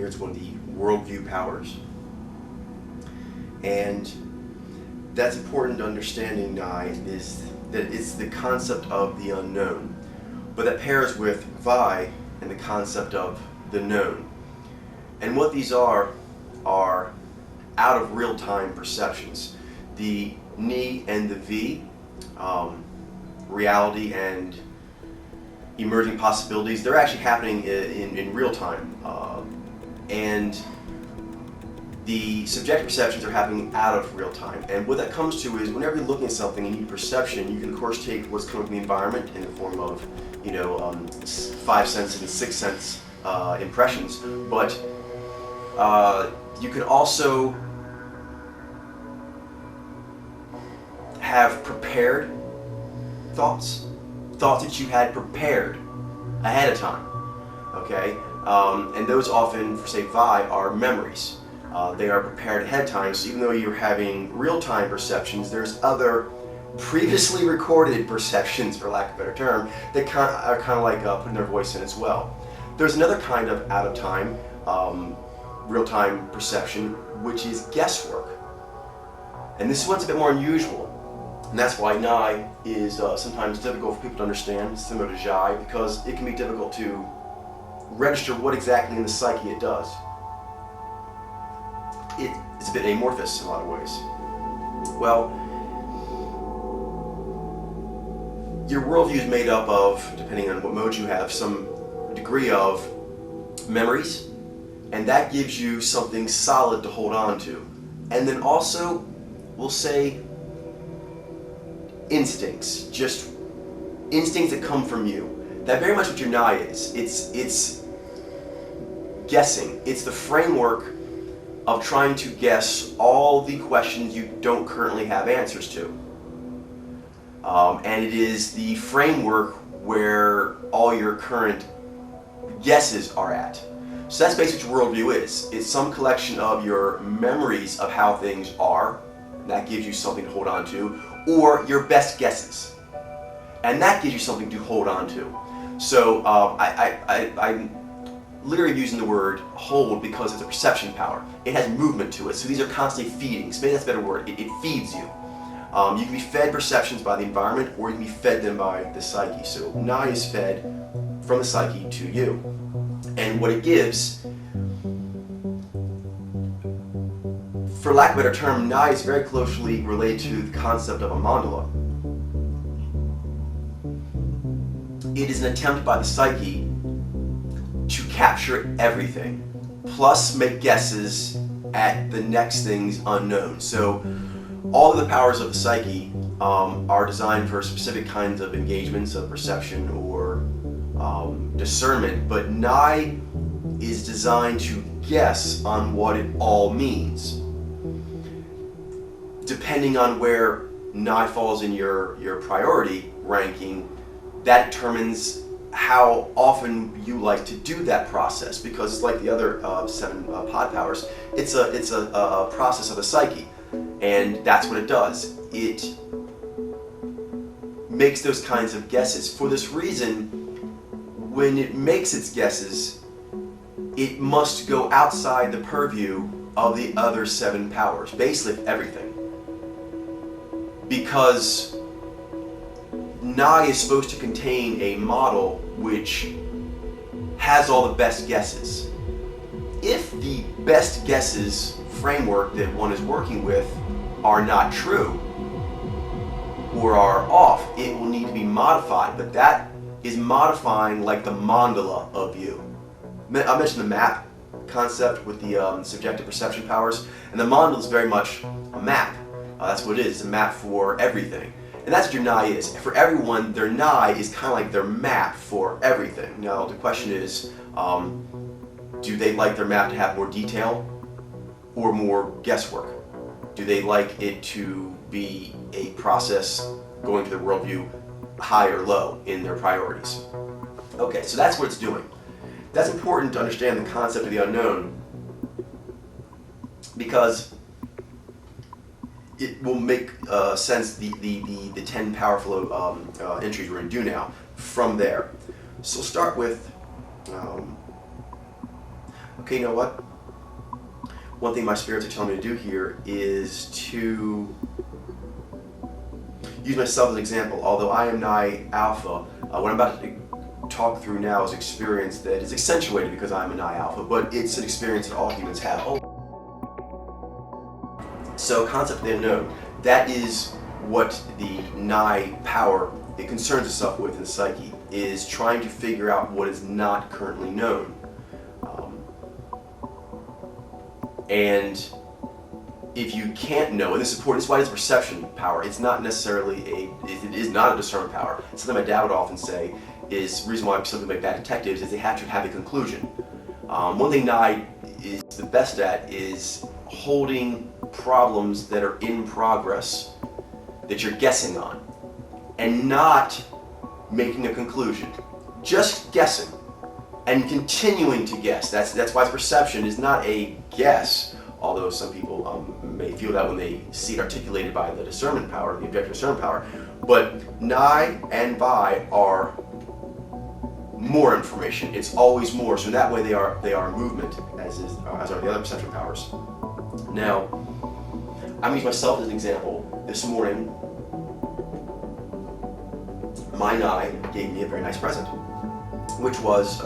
here. It's one of the worldview powers. And that's important to understanding Nai is that it's the concept of the unknown. But that pairs with Vi and the concept of the known. And what these are out of real-time perceptions. The Ni and the V, reality and emerging possibilities, they're actually happening in real time. And the subjective perceptions are happening out of real time. And what that comes to is whenever you're looking at something and you need perception, you can of course take what's coming from the environment in the form of, 5 sense and 6 sense impressions. But you can also have prepared thoughts that you had prepared ahead of time, okay? And those often, for say Vi, are memories. They are prepared ahead of time, so even though you're having real-time perceptions, there's other previously recorded perceptions, for lack of a better term, that are kind of like putting their voice in as well. There's another kind of out-of-time, real-time perception, which is guesswork. And this one's a bit more unusual. And that's why Nai is sometimes difficult for people to understand, similar to Jai, because it can be difficult to register what exactly in the psyche it does. It's a bit amorphous in a lot of ways. Well, your worldview is made up of, depending on what mode you have, some degree of memories, and that gives you something solid to hold on to. And then also, we'll say, instincts, just instincts that come from you. That very much what your Nai is. It's guessing. It's the framework of trying to guess all the questions you don't currently have answers to. And it is the framework where all your current guesses are at. So that's basically what your worldview is. It's some collection of your memories of how things are. That gives you something to hold on to. Or your best guesses. And that gives you something to hold on to. So I'm literally using the word hold because it's a perception power. It has movement to it. So these are constantly feeding. So maybe that's a better word. It feeds you. You can be fed perceptions by the environment, or you can be fed them by the psyche. So Nai is fed from the psyche to you. And what it gives, for lack of a better term, Nai is very closely related to the concept of a mandala. It is an attempt by the psyche to capture everything, plus make guesses at the next things unknown. So all of the powers of the psyche are designed for specific kinds of engagements of perception or discernment, but Nai is designed to guess on what it all means. Depending on where Nai falls in your priority ranking, that determines how often you like to do that process, because like the other 7 pod powers, it's a process of the psyche, and that's what it does. It makes those kinds of guesses. For this reason, when it makes its guesses, it must go outside the purview of the other 7 powers, basically everything. Because Nai is supposed to contain a model which has all the best guesses. If the best guesses framework that one is working with are not true or are off, it will need to be modified, but that is modifying like the mandala of you. I mentioned the map concept with the subjective perception powers, and the mandala is very much a map. That's what it is, it's a map for everything. And that's what your Nai is. For everyone, their Nai is kind of like their map for everything. Now, the question is, do they like their map to have more detail or more guesswork? Do they like it to be a process going to their worldview high or low in their priorities? Okay, so that's what it's doing. That's important to understand the concept of the unknown, because it will make sense the 10 powerful entries we're going to do now from there. So we'll start with okay, you know what? One thing my spirits are telling me to do here is to use myself as an example. Although I am Nai Alpha, what I'm about to talk through now is experience that is accentuated because I'm a Nai Alpha, but it's an experience that all humans have. So, concept of the unknown, that is what the Nai power it concerns itself with in the psyche, is trying to figure out what is not currently known. And if you can't know, and this is important, this is why it's perception power. It's not necessarily it is not a discernment power. Something my dad would often say is the reason why something like bad detectives is they have to have a conclusion. One thing Nai is the best at is holding problems that are in progress that you're guessing on and not making a conclusion, just guessing and continuing to guess. That's why perception is not a guess, although some people may feel that when they see it articulated by the discernment power, the objective discernment power. But Nai and Bai are more information. It's always more. So that way they are movement, as are the other perception powers. Now, I'm going to use myself as an example. This morning, my Nai gave me a very nice present, which was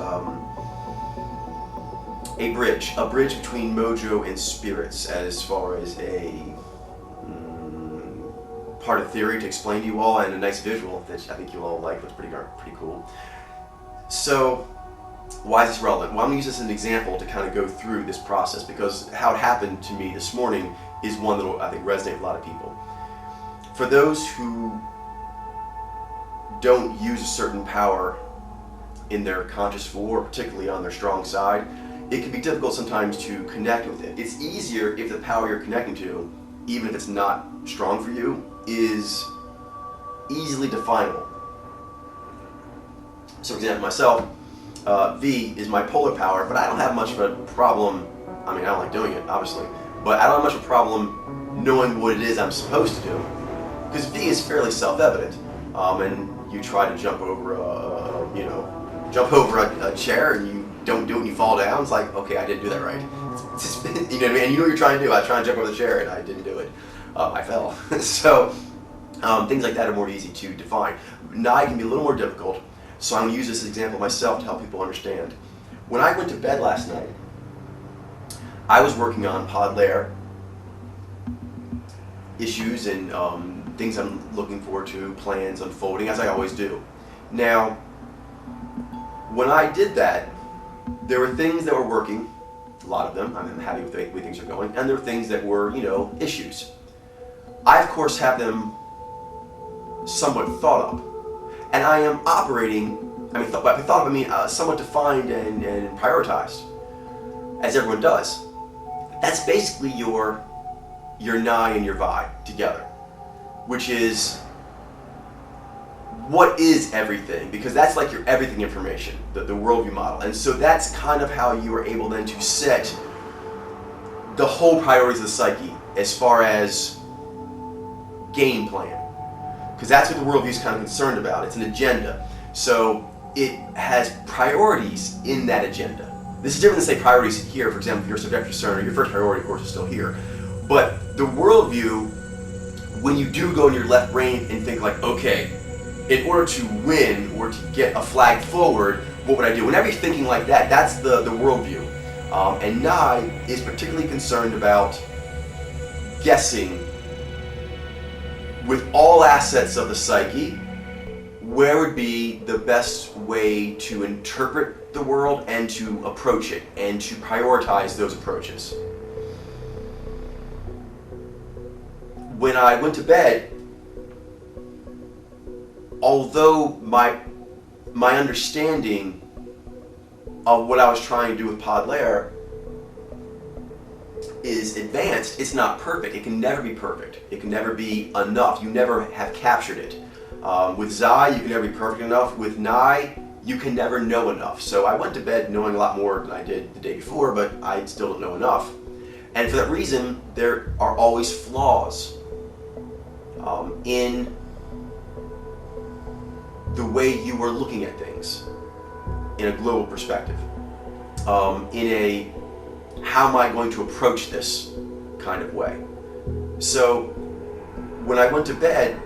a bridge between mojo and spirits, as far as a part of theory to explain to you all, and a nice visual that I think you'll all like. Looks pretty cool. So, why is this relevant? Well, I'm going to use this as an example to kind of go through this process, because how it happened to me this morning is one that will, I think, resonate with a lot of people. For those who don't use a certain power in their conscious floor, particularly on their strong side, it can be difficult sometimes to connect with it. It's easier if the power you're connecting to, even if it's not strong for you, is easily definable. So, for example, myself, V is my polar power, but I don't have much of a problem. I mean, I don't like doing it, obviously, but I don't have much of a problem knowing what it is I'm supposed to do, because V is fairly self-evident. And you try to jump over a chair and you don't do it and you fall down. It's like, okay, I didn't do that right. It's you know what I mean? And you know what you're trying to do. I try to jump over the chair and I didn't do it. I fell. So things like that are more easy to define. Nai can be a little more difficult. So I'm going to use this example myself to help people understand. When I went to bed last night, I was working on Podlair issues and things I'm looking forward to, plans unfolding, as I always do. Now, when I did that, there were things that were working, a lot of them, I'm happy with the way things are going, and there were things that were, issues. I, of course, have them somewhat thought up, and I am operating, somewhat defined and prioritized, as everyone does. That's basically your Nai and your Vi together, which is what is everything, because that's like your everything information, the worldview model. And so that's kind of how you are able then to set the whole priorities of the psyche as far as game plan, because that's what the worldview is kind of concerned about. It's an agenda. So it has priorities in that agenda. This is different than, say, priorities here. For example, if you're a subjective discerner, your first priority, of course, is still here. But the worldview, when you do go in your left brain and think like, okay, in order to win or to get a flag forward, what would I do? Whenever you're thinking like that, that's the worldview. And Nai is particularly concerned about guessing with all assets of the psyche, where would be the best way to interpret the world and to approach it and to prioritize those approaches. When I went to bed, although my understanding of what I was trying to do with Podlair is advanced, it's not perfect. It can never be perfect. It can never be enough. You never have captured it. With Zai, you can never be perfect enough. With Nai, you can never know enough. So I went to bed knowing a lot more than I did the day before, but I still don't know enough. And for that reason, there are always flaws in the way you are looking at things in a global perspective. In a how am I going to approach this kind of way? So when I went to bed,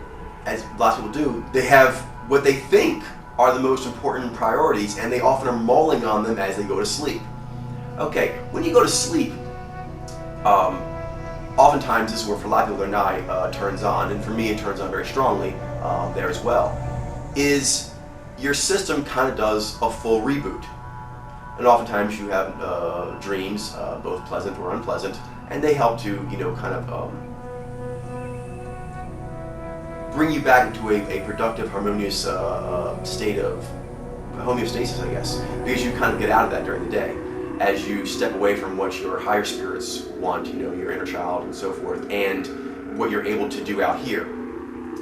as lots of people do, they have what they think are the most important priorities, and they often are mulling on them as they go to sleep. Okay, when you go to sleep, oftentimes this is where for a lot of people their nigh turns on, and for me it turns on very strongly there as well, is your system kind of does a full reboot. And oftentimes you have dreams, both pleasant or unpleasant, and they help to, kind of bring you back into a productive, harmonious state of homeostasis, I guess, because you kind of get out of that during the day as you step away from what your higher spirits want, your inner child and so forth, and what you're able to do out here.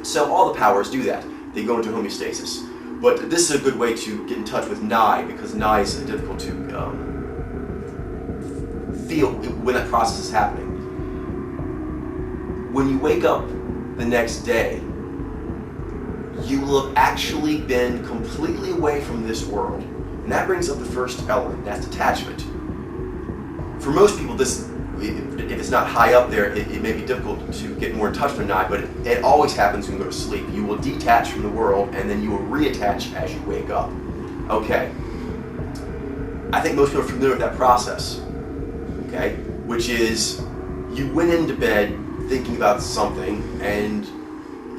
So all the powers do that. They go into homeostasis. But this is a good way to get in touch with nigh, because nigh is difficult to feel when that process is happening. When you wake up the next day, you will have actually been completely away from this world. And that brings up the first element, that's detachment. For most people, this, if it's not high up there, it may be difficult to get more in touch with nigh, but it always happens when you go to sleep. You will detach from the world, and then you will reattach as you wake up. Okay. I think most people are familiar with that process, okay? Which is, you went into bed thinking about something, and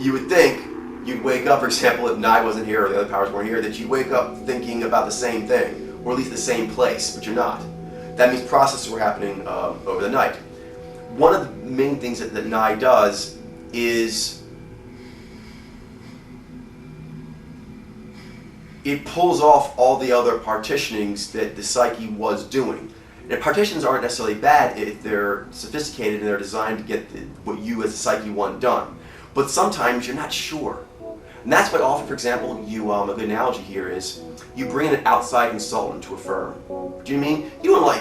you would think you'd wake up, for example, if nigh wasn't here or the other powers weren't here, that you'd wake up thinking about the same thing, or at least the same place, but you're not. That means processes were happening over the night. One of the main things that nigh does is it pulls off all the other partitionings that the psyche was doing. And partitions aren't necessarily bad if they're sophisticated and they're designed to get what you as a psyche want done. But sometimes you're not sure. And that's why often, for example, a good analogy here is you bring in an outside consultant to a firm. Do you know what I mean? You don't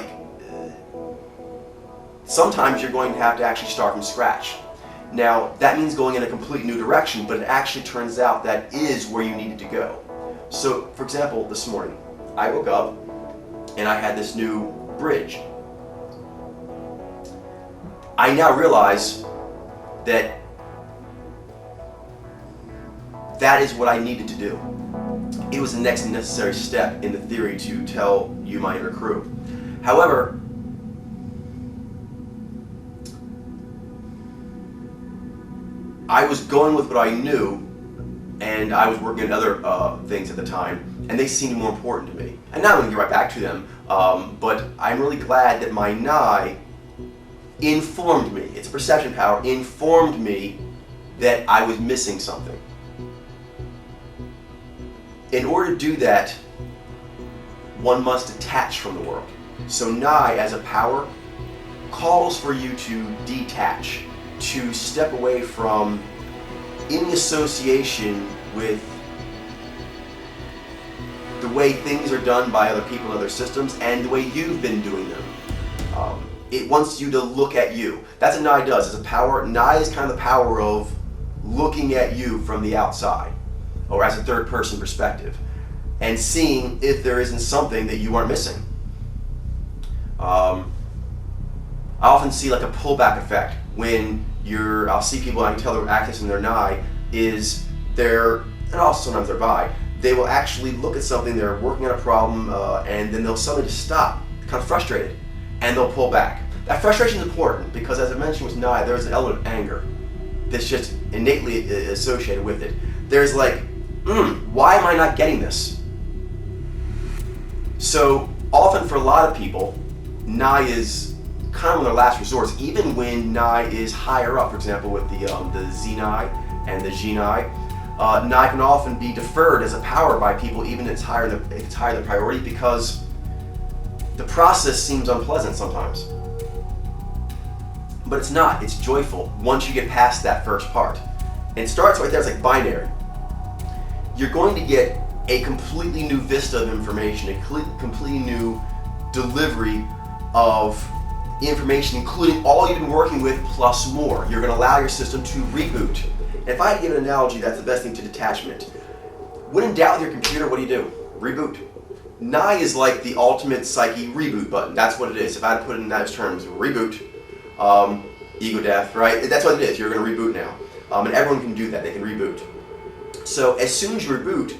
sometimes you're going to have to actually start from scratch. Now, that means going in a completely new direction, but it actually turns out that is where you needed to go. So, for example, this morning, I woke up and I had this new bridge. I now realize that that is what I needed to do. It was the next necessary step in the theory to tell you, my inner crew. However, I was going with what I knew, and I was working on other things at the time, and they seemed more important to me. And now I'm going to get right back to them, but I'm really glad that my nigh informed me, its perception power informed me that I was missing something. In order to do that, one must detach from the world. So nigh, as a power, calls for you to detach, to step away from any association with the way things are done by other people and other systems and the way you've been doing them. It wants you to look at you. That's what nigh does. As a power, nigh is kind of the power of looking at you from the outside, or as a third person perspective, and seeing if there isn't something that you aren't missing. I often see like a pullback effect when I'll see people, I can tell they're accessing their nigh, is and also sometimes they're bi, they will actually look at something, they're working on a problem, and then they'll suddenly just stop, kind of frustrated, and they'll pull back. That frustration is important because, as I mentioned with nigh, there's an element of anger that's just innately associated with it. There's like, why am I not getting this? So often for a lot of people, nigh is kind of one of their last resorts, even when nigh is higher up, for example, with the Z nigh and the G nigh. Nigh can often be deferred as a power by people, even if it's higher the priority, because the process seems unpleasant sometimes. But it's not, it's joyful once you get past that first part. And it starts right there, it's like binary. You're going to get a completely new vista of information, a completely new delivery of information, including all you've been working with plus more. You're going to allow your system to reboot. And if I had to give an analogy, that's the best thing to detachment. When in doubt with your computer, what do? Reboot. Nigh is like the ultimate psyche reboot button. That's what it is. If I had to put it in those terms, reboot, ego death, right? That's what it is. You're going to reboot now. And everyone can do that. They can reboot. So as soon as you reboot,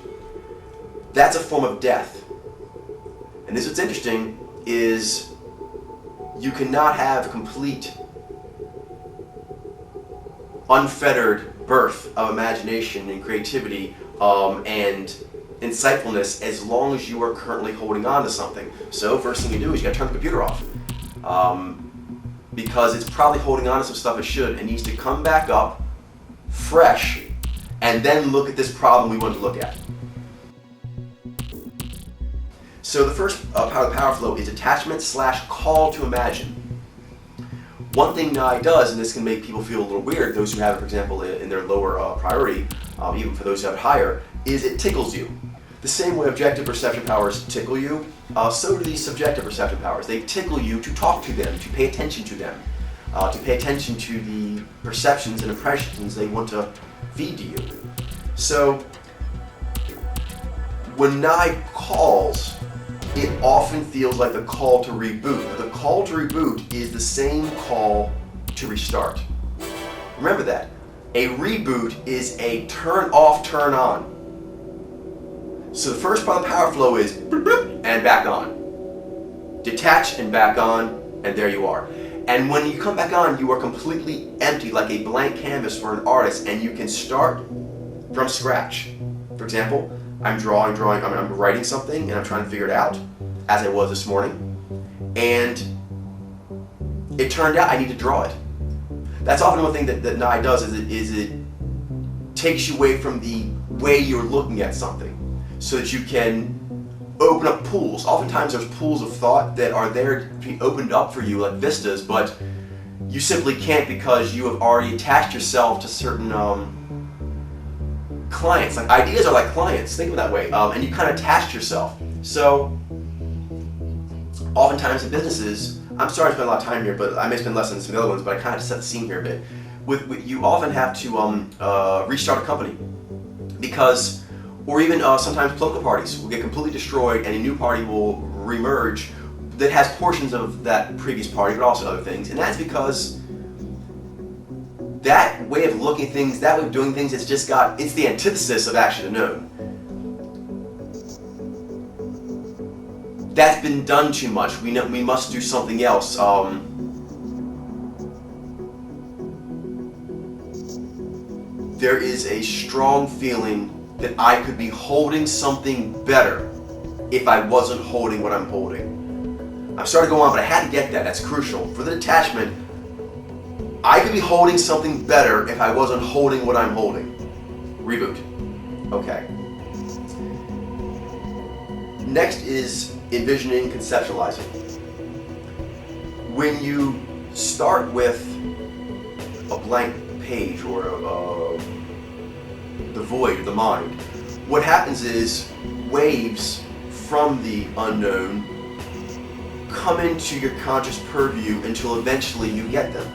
that's a form of death. And this is what's interesting is you cannot have complete, unfettered birth of imagination and creativity and insightfulness as long as you are currently holding on to something. So first thing you do is you got to turn the computer off. Because it's probably holding on to some stuff it should. It needs to come back up fresh and then look at this problem we want to look at. So the first part of the power flow is attachment / call to imagine. One thing Nigh does, and this can make people feel a little weird, those who have it, for example, in their lower priority, even for those who have it higher, is it tickles you. The same way objective perception powers tickle you, so do these subjective perception powers. They tickle you to talk to them, to pay attention to them, to pay attention to the perceptions and impressions they want to feed to you. So when Nigh calls, it often feels like the call to reboot. The call to reboot is the same call to restart. Remember that. A reboot is a turn off, turn on. So the first part of the power flow is and back on. Detach and back on, and there you are. And when you come back on, you are completely empty, like a blank canvas for an artist, and you can start from scratch. For example, I'm writing something and I'm trying to figure it out, as I was this morning, and it turned out I need to draw it. That's often one thing that Nigh does is it takes you away from the way you're looking at something so that you can open up pools. Oftentimes there's pools of thought that are there to be opened up for you like vistas, but you simply can't because you have already attached yourself to certain clients. Like ideas are like clients, think of it that way, and you kind of attached yourself. So oftentimes in businesses, I'm sorry to spend a lot of time here, but I may spend less than some other ones, but I kind of set the scene here a bit. You often have to restart a company because, or even sometimes political parties will get completely destroyed and a new party will reemerge that has portions of that previous party, but also other things. And that's because that way of looking at things, that way of doing things, it's the antithesis of action unknown. That's been done too much. We know we must do something else. There is a strong feeling that I could be holding something better if I wasn't holding what I'm holding. I'm sorry to go on, but I had to get that. That's crucial. For the detachment, I could be holding something better if I wasn't holding what I'm holding. Reboot. Okay. Next is envisioning, conceptualizing. When you start with a blank page or the void of the mind, what happens is waves from the unknown come into your conscious purview until eventually you get them.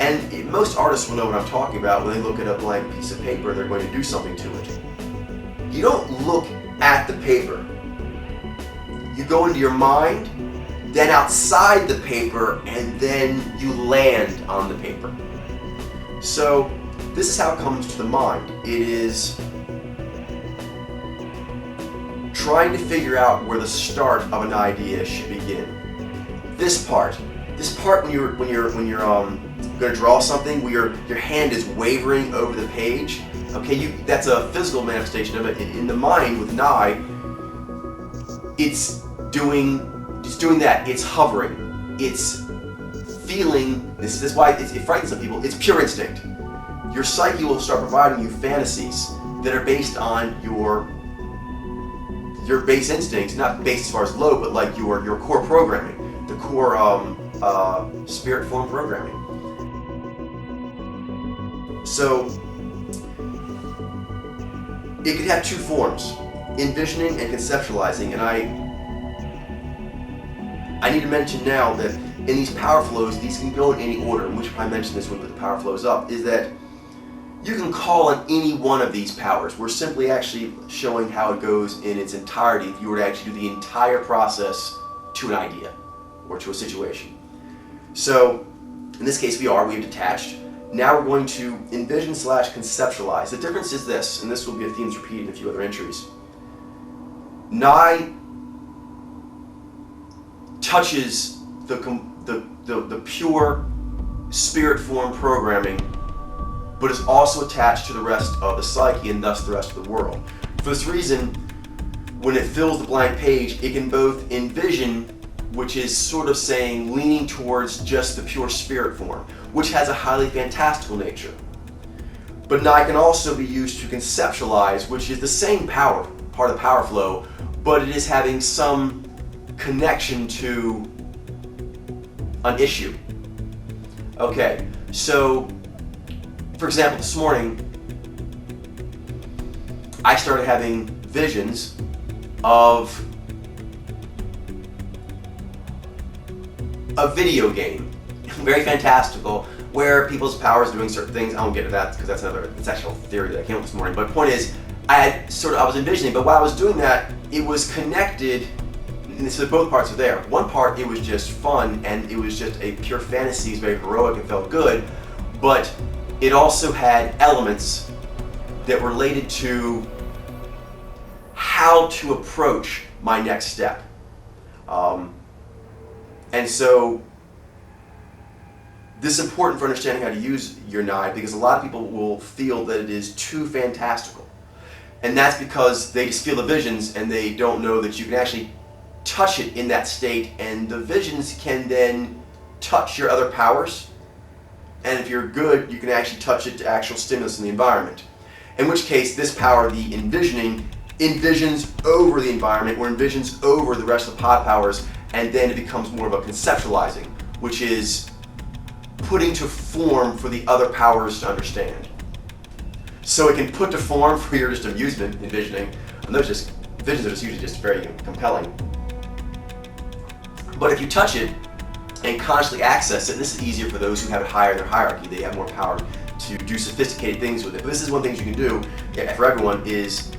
And most artists will know what I'm talking about when they look at a blank piece of paper and they're going to do something to it. You don't look at the paper. You go into your mind, then outside the paper, and then you land on the paper. So this is how it comes to the mind. It is trying to figure out where the start of an idea should begin. This part when you're going to draw something, where your hand is wavering over the page. Okay, that's a physical manifestation of it. In the mind with Nigh, it's doing that. It's hovering. It's feeling. This is why it frightens some people. It's pure instinct. Your psyche will start providing you fantasies that are based on your base instincts, not based as far as low, but like your core programming, the core spirit form programming. So it could have two forms: envisioning and conceptualizing. And I need to mention now that in these power flows, these can go in any order, in which if I mention this when we put the power flows up, is that You can call on any one of these powers. We're simply actually showing how it goes in its entirety if you were to actually do the entire process to an idea or to a situation. So, in this case, we've detached. Now we're going to envision / conceptualize. The difference is this, and this will be a theme that's repeated in a few other entries. Nigh touches the pure spirit form programming, but is also attached to the rest of the psyche and thus the rest of the world. For this reason, when it fills the blank page, it can both envision, which is sort of saying leaning towards just the pure spirit form, which has a highly fantastical nature. But nigh can also be used to conceptualize, which is the same power, part of the power flow, but it is having some connection to an issue. Okay, so for example, this morning I started having visions of a video game, very fantastical, where people's powers doing certain things. I won't get into that because that's another actual theory that I came up with this morning. But the point is, I was envisioning, but while I was doing that, it was connected. And so both parts are there. One part, it was just fun, and it was just a pure fantasy. It was very heroic and felt good, but it also had elements that related to how to approach my next step. And so this is important for understanding how to use your nigh, because a lot of people will feel that it is too fantastical. And that's because they just feel the visions and they don't know that you can actually touch it in that state, and the visions can then touch your other powers, and if you're good, you can actually touch it to actual stimulus in the environment. In which case, this power, the envisioning, envisions over the environment or envisions over the rest of the pod powers, and then it becomes more of a conceptualizing, which is putting to form for the other powers to understand. So it can put to form for your just amusement, envisioning, and visions are just usually just very compelling. But if you touch it and consciously access it, and this is easier for those who have it higher in their hierarchy, they have more power to do sophisticated things with it. But this is one thing you can do for everyone is,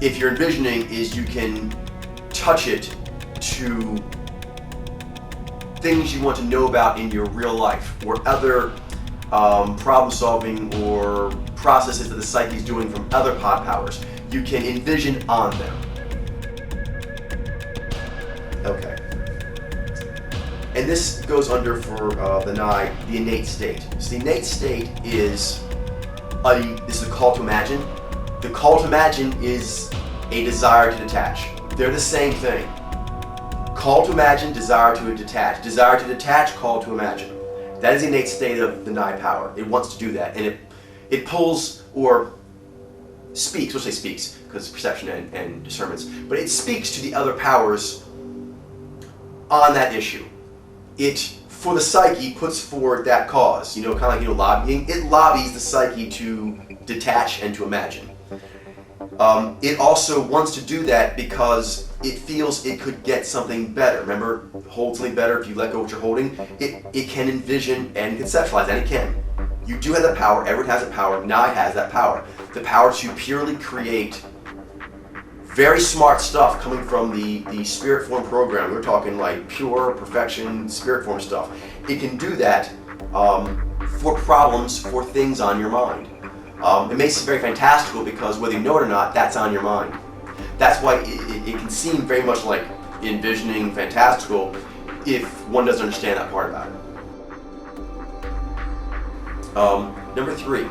if you're envisioning, is you can touch it to things you want to know about in your real life, or other problem solving or processes that the psyche is doing from other pod powers. You can envision on them. Okay. And this goes under for the nigh, the innate state. So the innate state is this is a call to imagine. The call to imagine is a desire to detach. They're the same thing. Call to imagine, desire to detach. Desire to detach, call to imagine. That is the innate state of the nigh power. It wants to do that, and it pulls or speaks. We'll say speaks because it's perception and discernments, but it speaks to the other powers on that issue. It, for the psyche, puts forward that cause. Kind of like lobbying. It lobbies the psyche to detach and to imagine. It also wants to do that because it feels it could get something better. Remember, hold something better. If you let go of what you're holding, it can envision and conceptualize, and it can. You do have that power. Everyone has that power. Nigh has that power. The power to purely create very smart stuff coming from the spirit form program. We're talking like pure perfection spirit form stuff. It can do that for problems, for things on your mind. It makes it very fantastical because whether you know it or not, that's on your mind. That's why it can seem very much like envisioning fantastical if one doesn't understand that part about it. Number 3.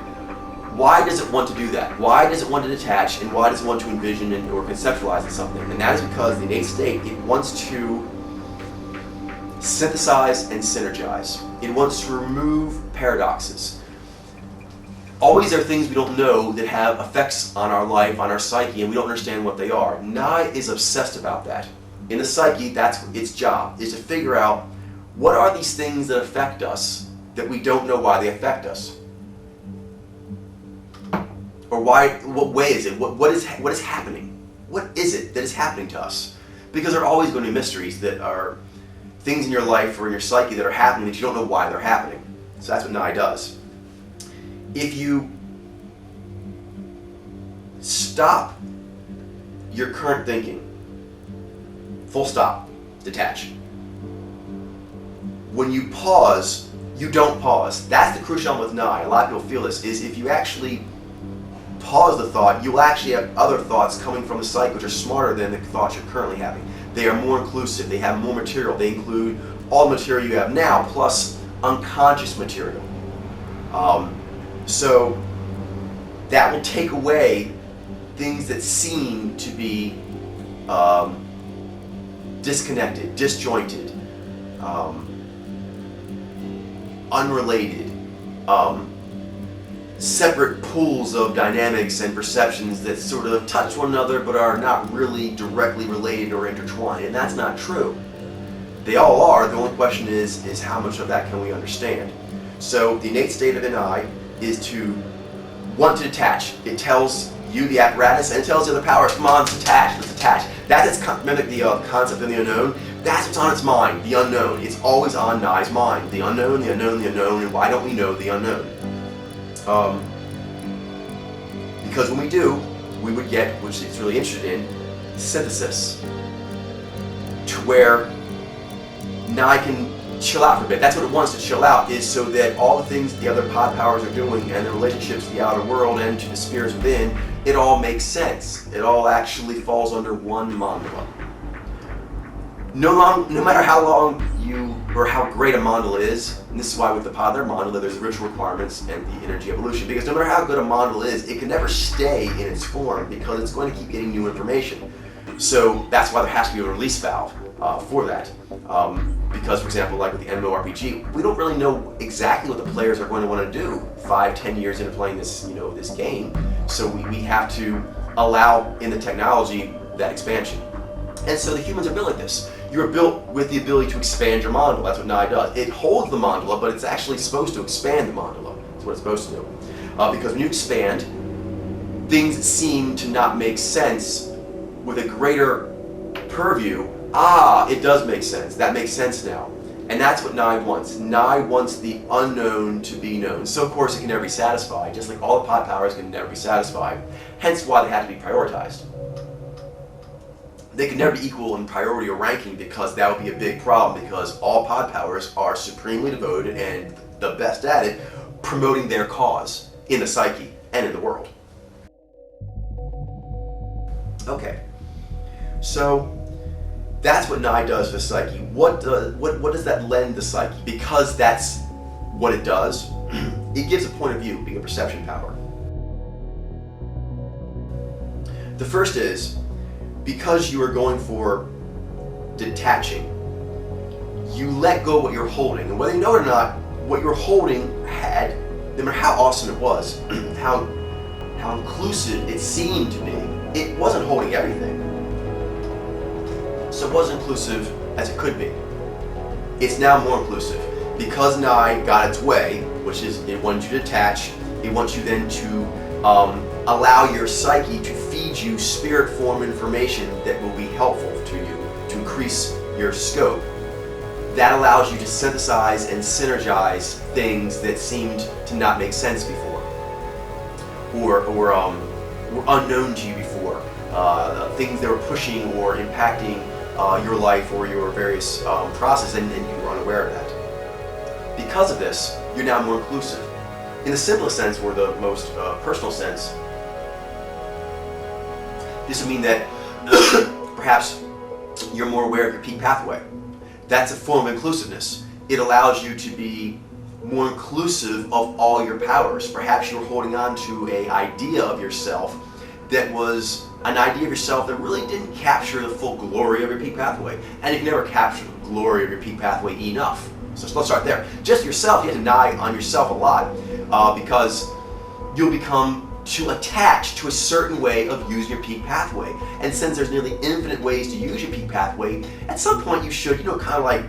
Why does it want to do that? Why does it want to detach, and why does it want to envision or conceptualize something? And that is because the innate state, it wants to synthesize and synergize. It wants to remove paradoxes. Always there are things we don't know that have effects on our life, on our psyche, and we don't understand what they are. Nigh is obsessed about that. In the psyche, that's its job, is to figure out what are these things that affect us that we don't know why they affect us. Or what way is it? What is happening? What is it that is happening to us? Because there are always going to be mysteries that are things in your life or in your psyche that are happening that you don't know why they're happening. So that's what nigh does. If you stop your current thinking, full stop, detach. When you pause, you don't pause. That's the crucial element with Nai. A lot of people feel this, is if you actually pause the thought, you'll actually have other thoughts coming from the psyche which are smarter than the thoughts you're currently having. They are more inclusive, they have more material, they include all the material you have now, plus unconscious material. So that will take away things that seem to be disconnected, disjointed, unrelated, separate pools of dynamics and perceptions that sort of touch one another but are not really directly related or intertwined. And that's not true. They all are. The only question is how much of that can we understand? So the innate state of an I is to want to detach. It tells you, the apparatus, and it tells the other powers, come on, let's attach. That's its remember the concept of the unknown? That's what's on its mind, the unknown. It's always on Nai's mind. The unknown, the unknown, the unknown, and why don't we know the unknown? Because when we do, we would get, which it's really interested in, synthesis. To where Nai can chill out for a bit. That's what it wants to chill out, is so that all the things the other pod powers are doing and the relationships to the outer world and to the spheres within, it all makes sense. It all actually falls under one mandala. No matter how long or how great a mandala is, and this is why with the pod, their mandala, there's the ritual requirements and the energy evolution, because no matter how good a mandala is, it can never stay in its form because it's going to keep getting new information. So that's why there has to be a release valve for that. Because, for example, like with the MMORPG, we don't really know exactly what the players are going to want to do 5-10 years into playing this, this game. So we have to allow in the technology that expansion. And so the humans are built like this. You're built with the ability to expand your mandala. That's what Nai does. It holds the mandala, but it's actually supposed to expand the mandala. That's what it's supposed to do. Because when you expand, things that seem to not make sense with a greater purview, it does make sense. That makes sense now. And that's what Nai wants. Nai wants the unknown to be known. So of course it can never be satisfied, just like all the pod powers can never be satisfied. Hence why they have to be prioritized. They can never be equal in priority or ranking, because that would be a big problem, because all pod powers are supremely devoted and the best at it, promoting their cause in the psyche and in the world. Okay, so that's what Nai does for the psyche. What does that lend the psyche? Because that's what it does. It gives a point of view, being a perception power. The first is, because you are going for detaching, you let go of what you're holding. And whether you know it or not, what you're holding had, no matter how awesome it was, how inclusive it seemed to be, it wasn't holding everything. So it wasn't inclusive as it could be. It's now more inclusive. Because Nai got its way, which is it wants you to detach, it wants you then to allow your psyche to feed you spirit form information that will be helpful to you, to increase your scope. That allows you to synthesize and synergize things that seemed to not make sense before, or were unknown to you before, things that were pushing or impacting your life or your various processes, and you were unaware of that. Because of this, you're now more inclusive. In the simplest sense, or the most personal sense, this would mean that perhaps you're more aware of your peak pathway. That's a form of inclusiveness. It allows you to be more inclusive of all your powers. Perhaps you were holding on to an idea of yourself that was an idea of yourself that really didn't capture the full glory of your peak pathway. And you can never capture the glory of your peak pathway enough. So let's start there. Just yourself, you have to deny on yourself a lot because you'll become too attached to a certain way of using your peak pathway. And since there's nearly infinite ways to use your peak pathway, at some point you should, kind of like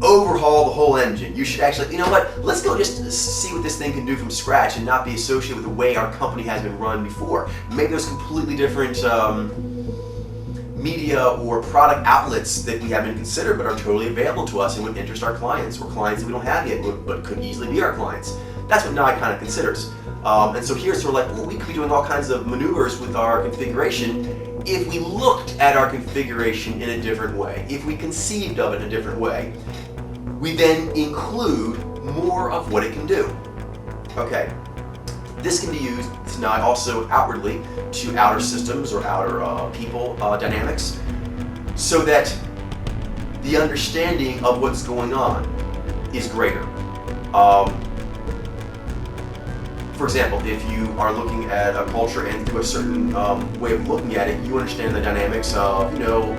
overhaul the whole engine. You should actually, let's go just see what this thing can do from scratch and not be associated with the way our company has been run before. Maybe there's completely different media or product outlets that we haven't considered but are totally available to us and would interest our clients, or clients that we don't have yet but could easily be our clients. That's what Nye kind of considers. And so here's sort of like, well, we could be doing all kinds of maneuvers with our configuration if we looked at our configuration in a different way, if we conceived of it in a different way. We then include more of what it can do. Okay, this can be used tonight also outwardly to outer systems or outer people dynamics, so that the understanding of what's going on is greater. For example, if you are looking at a culture and through a certain way of looking at it, you understand the dynamics of,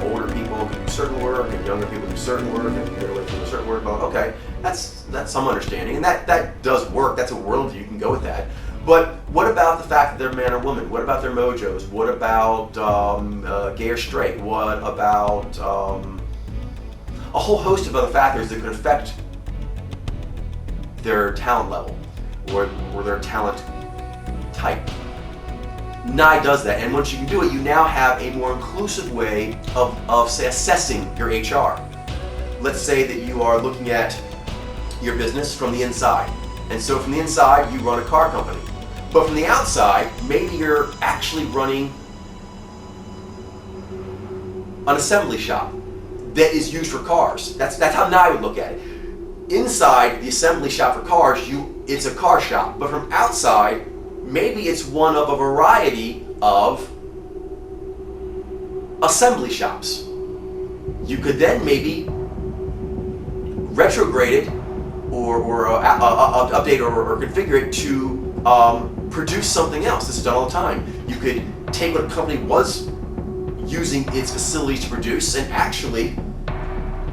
older people do certain work and younger people do certain work and middle-aged people do certain work. Well, okay, that's some understanding, and that does work. That's a worldview. You can go with that. But what about the fact that they're man or woman? What about their mojos? What about gay or straight? What about a whole host of other factors that could affect their talent level or their talent type? Nye does that, and once you can do it, you now have a more inclusive way of say, assessing your HR. Let's say that you are looking at your business from the inside, and so from the inside, you run a car company. But from the outside, maybe you're actually running an assembly shop that is used for cars. That's how Nye would look at it. Inside the assembly shop for cars, it's a car shop. But from outside, maybe it's one of a variety of assembly shops. You could then maybe retrograde it or update or configure it to produce something else. This is done all the time. You could take what a company was using its facilities to produce and actually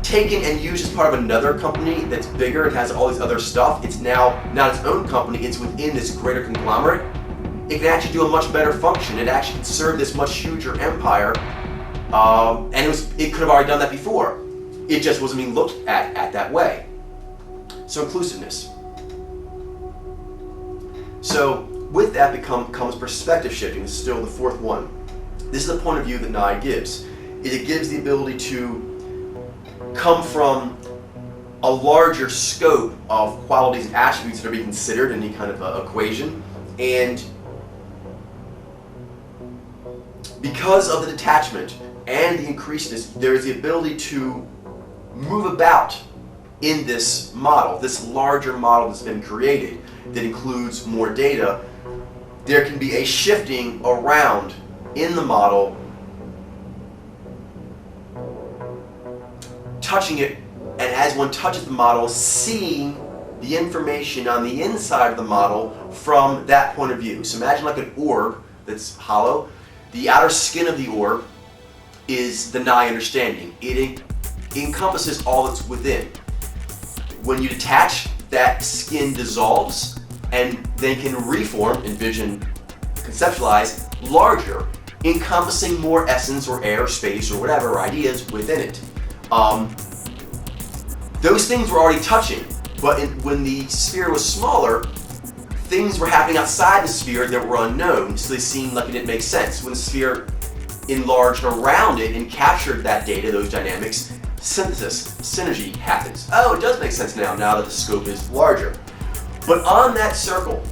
take it and use as part of another company that's bigger and has all this other stuff. It's now not its own company, it's within this greater conglomerate. It can actually do a much better function. It actually can serve this much huger empire, and it could have already done that before. It just wasn't being looked at that way. So inclusiveness. So with that comes perspective shifting. This is still the fourth one. This is the point of view that Nye gives. It gives the ability to come from a larger scope of qualities and attributes that are being considered in any kind of equation, and because of the detachment and the increasedness, there is the ability to move about in this model, this larger model that's been created that includes more data. There can be a shifting around in the model, touching it, and as one touches the model, seeing the information on the inside of the model from that point of view. So imagine like an orb that's hollow. The outer skin of the orb is the Nye understanding. It encompasses all that's within. When you detach, that skin dissolves and then can reform, envision, conceptualize larger, encompassing more essence or air, space, or whatever ideas within it. Those things were already touching, but when the sphere was smaller, things were happening outside the sphere that were unknown, so they seemed like it didn't make sense. When the sphere enlarged around it and captured that data, those dynamics, synthesis, synergy happens. Oh, it does make sense now that the scope is larger. But on that circle,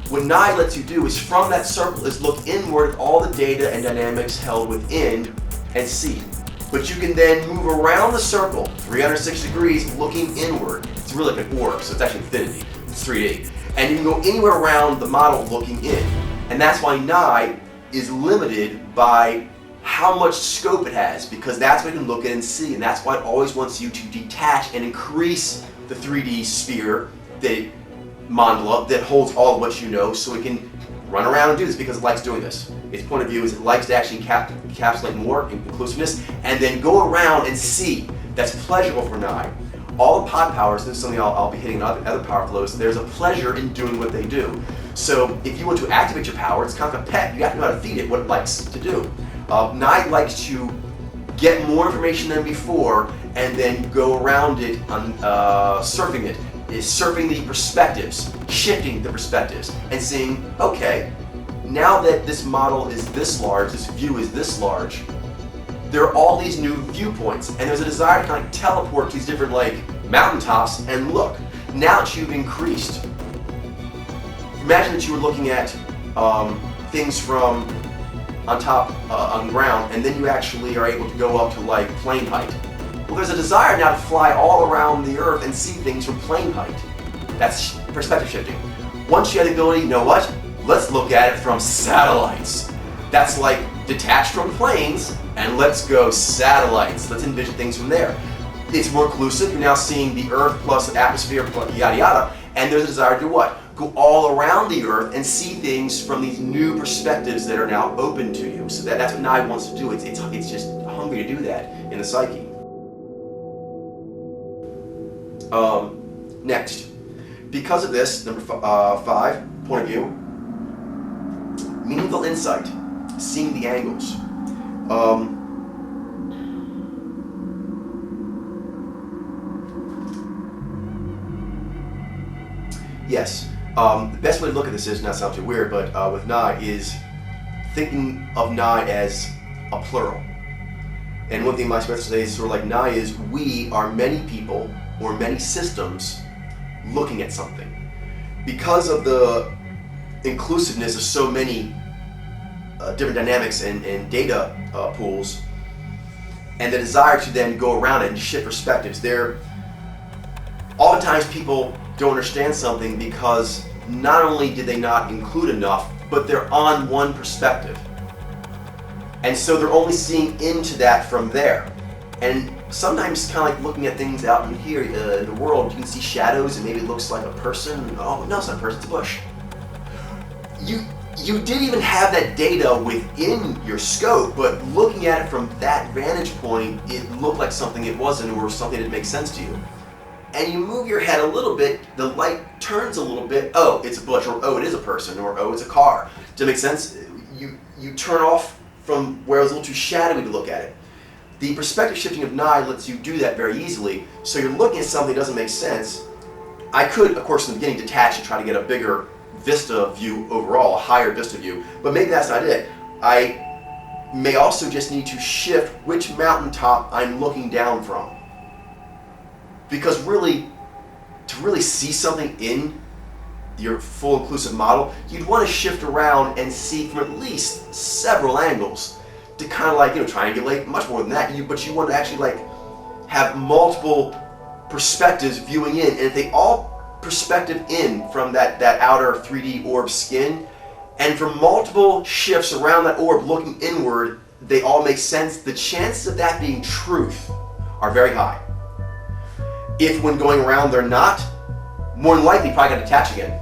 what Nye lets you do is from that circle is look inward at all the data and dynamics held within and see. But you can then move around the circle 360 degrees looking inward. It's really like an orb, so it's actually infinity. It's 3D. And you can go anywhere around the model looking in. And that's why Nye is limited by how much scope it has, because that's what you can look at and see. And that's why it always wants you to detach and increase the 3D sphere, the mandala that holds all of what you know, so it can run around and do this because it likes doing this. Its point of view is it likes to actually encapsulate more inclusiveness and then go around and see. That's pleasurable for Nye. All the pod powers, this is something I'll be hitting in other power flows, there's a pleasure in doing what they do. So if you want to activate your power, it's kind of a pet. You have to know how to feed it what it likes to do. Nye likes to get more information than before and then go around it, surfing it. Is surfing the perspectives, shifting the perspectives, and seeing, okay, now that this model is this large, this view is this large, there are all these new viewpoints, and there's a desire to kind of teleport to these different like mountaintops and look. Now that you've increased, imagine that you were looking at things from on top, on the ground, and then you actually are able to go up to like plane height. Well, there's a desire now to fly all around the Earth and see things from plane height. That's perspective shifting. Once you have the ability, you know what? Let's look at it from satellites. That's like detached from planes, and let's go satellites. Let's envision things from there. It's more inclusive. You're now seeing the Earth plus atmosphere, plus yada yada, and there's a desire to do what? Go all around the Earth and see things from these new perspectives that are now open to you. So that's what Nye wants to do. It's just hungry to do that in the psyche. Next, because of this, number 5, point of view, meaningful insight, seeing the angles. Yes, the best way to look at this is, not sound too weird, but with Nye is thinking of Nye as a plural. And one thing Mike Smith says is sort of like Nye is we are many people or many systems looking at something. Because of the inclusiveness of so many different dynamics and data pools, and the desire to then go around it and shift perspectives, oftentimes people don't understand something because not only did they not include enough, but they're on one perspective. And so they're only seeing into that from there. And sometimes kind of like looking at things out in here in the world, you can see shadows and maybe it looks like a person. Oh, no, it's not a person, it's a bush. You didn't even have that data within your scope, but looking at it from that vantage point, it looked like something it wasn't, or something that didn't make sense to you. And you move your head a little bit, the light turns a little bit, oh, it's a bush, or oh, it is a person, or oh, it's a car. Does that make sense? You turn off from where it was a little too shadowy to look at it. The perspective shifting of Nye lets you do that very easily. So you're looking at something that doesn't make sense. I could, of course, in the beginning detach and try to get a bigger vista view overall, a higher vista view, but maybe that's not it. I may also just need to shift which mountaintop I'm looking down from. Because really, to really see something in your full inclusive model, you'd want to shift around and see from at least several angles to kind of like, triangulate, much more than that, but you want to actually like have multiple perspectives viewing in, and if they all perspective in from that outer 3D orb skin, and from multiple shifts around that orb looking inward, they all make sense, the chances of that being truth are very high. If when going around they're not, more than likely probably going to detach again.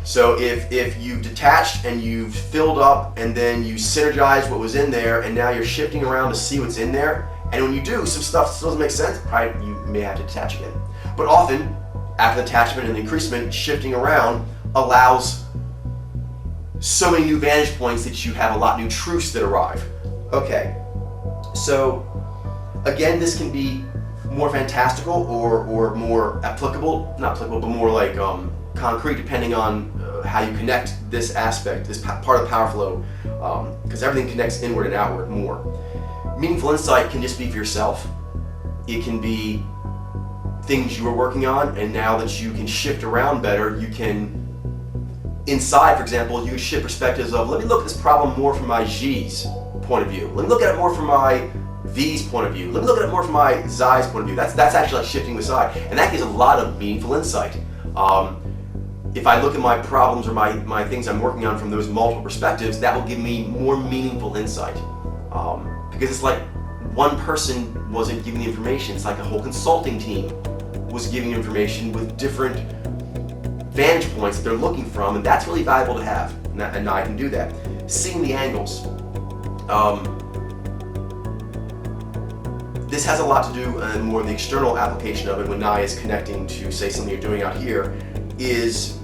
So if you've detached and you've filled up and then you synergize what was in there and now you're shifting around to see what's in there, and when you do, some stuff still doesn't make sense, probably you may have to detach again. But often, after the attachment and the increasement, shifting around allows so many new vantage points that you have a lot of new truths that arrive. Okay, so again, this can be more fantastical or more applicable, not applicable, but more like concrete, depending on how you connect this aspect, this part of the power flow, because everything connects inward and outward more. Meaningful insight can just be for yourself. It can be things you are working on, and now that you can shift around better, you can, inside, for example, you shift perspectives of, let me look at this problem more from my G's point of view. Let me look at it more from my V's point of view. Let me look at it more from my Z's point of view. That's actually like shifting the side, and that gives a lot of meaningful insight. If I look at my problems or my things I'm working on from those multiple perspectives, that will give me more meaningful insight. Because it's like one person wasn't giving the information, it's like a whole consulting team was giving information with different vantage points that they're looking from, and that's really valuable to have, and I can do that. Seeing the angles. This has a lot to do, and more the external application of it when Nye is connecting to, say, something you're doing out here, is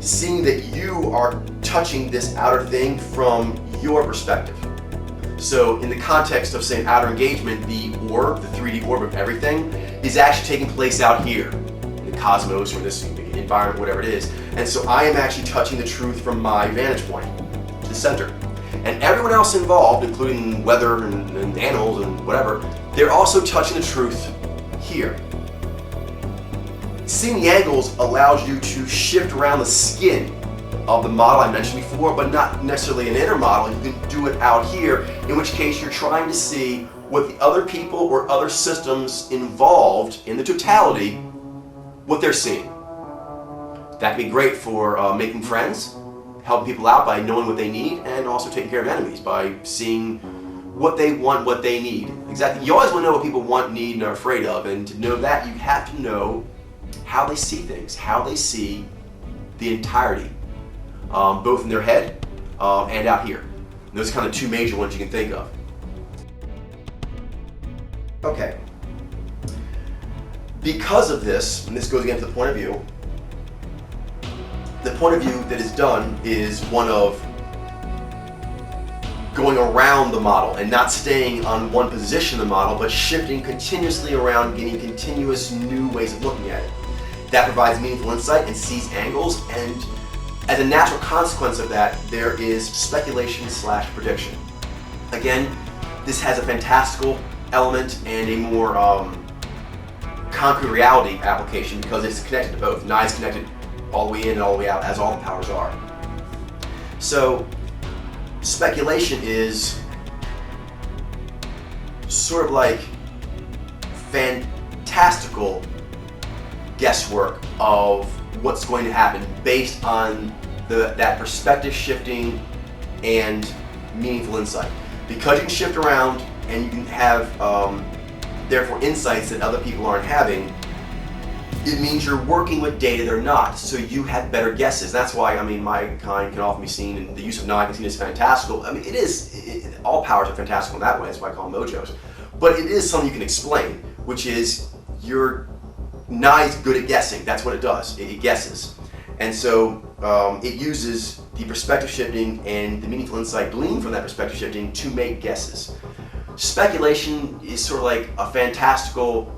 seeing that you are touching this outer thing from your perspective. So in the context of, say, an outer engagement, the orb, the 3D orb of everything, is actually taking place out here. In the cosmos or this environment, whatever it is. And so I am actually touching the truth from my vantage point, the center. And everyone else involved, including weather and animals and whatever, they're also touching the truth here. Seeing the angles allows you to shift around the skin of the model I mentioned before, but not necessarily an inner model. You can do it out here, in which case you're trying to see what the other people or other systems involved in the totality, what they're seeing. That can be great for making friends, helping people out by knowing what they need, and also taking care of enemies by seeing what they want, what they need. Exactly. You always want to know what people want, need, and are afraid of, and to know that you have to know how they see things, how they see the entirety, both in their head and out here. And those are kind of two major ones you can think of. Okay. Because of this, and this goes again to the point of view that is done is one of going around the model and not staying on one position of the model, but shifting continuously around, getting continuous new ways of looking at it. That provides meaningful insight and sees angles, and as a natural consequence of that, there is speculation/prediction. Again, this has a fantastical element and a more concrete reality application because it's connected to both. Nye is connected all the way in and all the way out, as all the powers are. So, speculation is sort of like fantastical guesswork of what's going to happen based on that perspective shifting and meaningful insight. Because you can shift around and you can have therefore insights that other people aren't having, it means you're working with data they're not, so you have better guesses. That's why, my kind can often be seen, and the use of Nye can be seen as fantastical. All powers are fantastical in that way, that's why I call them mojos. But it is something you can explain, which is Nye's good at guessing. That's what it does. It guesses. And so it uses the perspective shifting and the meaningful insight gleaned from that perspective shifting to make guesses. Speculation is sort of like a fantastical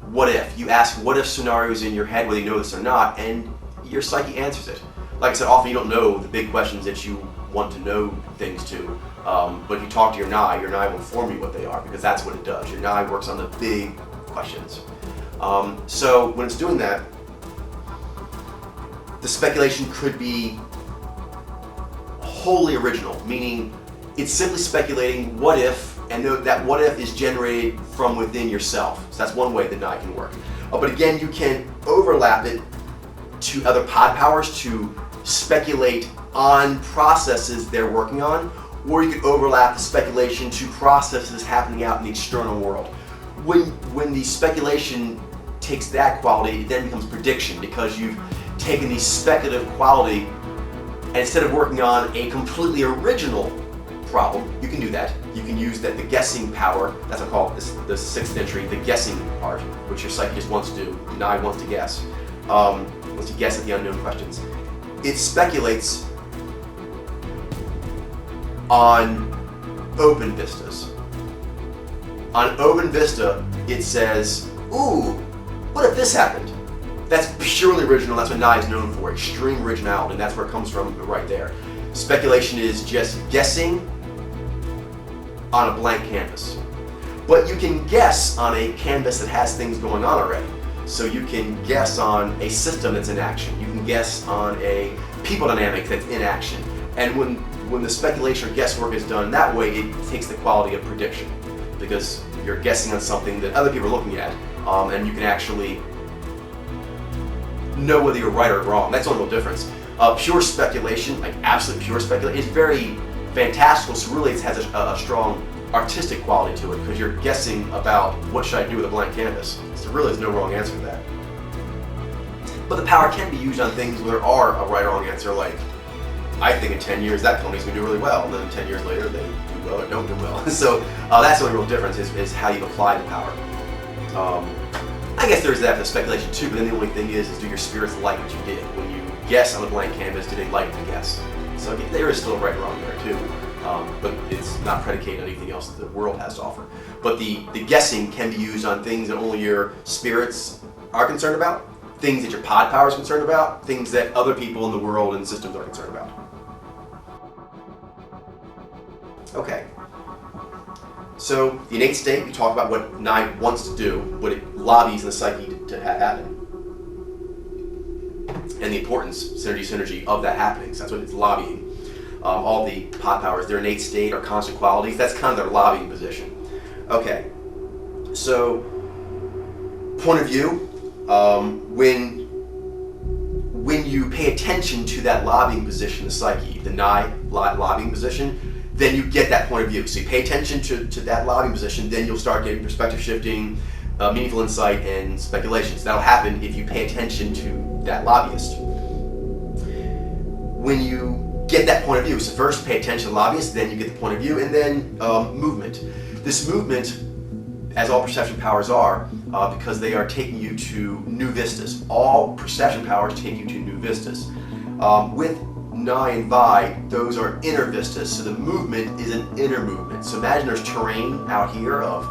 what if. You ask what if scenarios in your head, whether you know this or not, and your psyche answers it. Like I said, often you don't know the big questions that you want to know things to, but if you talk to your Nye will inform you what they are, because that's what it does. Your Nye works on the big questions. So when it's doing that, the speculation could be wholly original, meaning it's simply speculating what if, and that what if is generated from within yourself. So that's one way the Nye can work. But again, you can overlap it to other pod powers to speculate on processes they're working on, or you could overlap the speculation to processes happening out in the external world. When the speculation takes that quality, it then becomes prediction, because you've taken the speculative quality, and instead of working on a completely original problem, you can do that. You can use the guessing power, that's what I call it, the sixth entry, the guessing part, which your psyche just wants to do. Nye wants to guess. Wants to guess at the unknown questions. It speculates on open vistas. On open vista, it says, ooh, what if this happened? That's purely original. That's what Nye is known for, extreme originality, and that's where it comes from right there. Speculation is just guessing on a blank canvas. But you can guess on a canvas that has things going on already. So you can guess on a system that's in action. You can guess on a people dynamic that's in action. And when the speculation or guesswork is done that way, it takes the quality of prediction, because you're guessing on something that other people are looking at, and you can actually know whether you're right or wrong. That's the only real difference. Pure speculation, like absolute pure speculation, is very fantastical, so really it has a strong artistic quality to it, because you're guessing about what should I do with a blank canvas. So really there's no wrong answer to that. But the power can be used on things where there are a right or wrong answer, like I think in 10 years that company's going to do really well, and then 10 years later they do well or don't do well. So that's the only real difference is how you apply the power. I guess there's that for the speculation too, but then the only thing is do your spirits like what you did? When you guess on the blank canvas, do they like the guess? So there is still a right and wrong there too, but it's not predicated on anything else that the world has to offer. But the guessing can be used on things that only your spirits are concerned about, things that your pod power is concerned about, things that other people in the world and systems are concerned about. Okay. So the innate state, we talked about what Nye wants to do, what it lobbies in the psyche to have happen. And the importance, synergy of that happening. So that's what it's lobbying. All the pod powers, their innate state or constant qualities, that's kind of their lobbying position. Okay. So, point of view, when you pay attention to that lobbying position, the psyche, the Nye lobbying position, then you get that point of view. So you pay attention to that lobbying position, then you'll start getting perspective shifting, meaningful insight, and speculations. That'll happen if you pay attention to that lobbyist. When you get that point of view, so first pay attention to the lobbyist, then you get the point of view, and then movement. This movement, as all perception powers are, because they are taking you to new vistas. All perception powers take you to new vistas. With Nye and Vi, those are inner vistas, so the movement is an inner movement. So imagine there's terrain out here of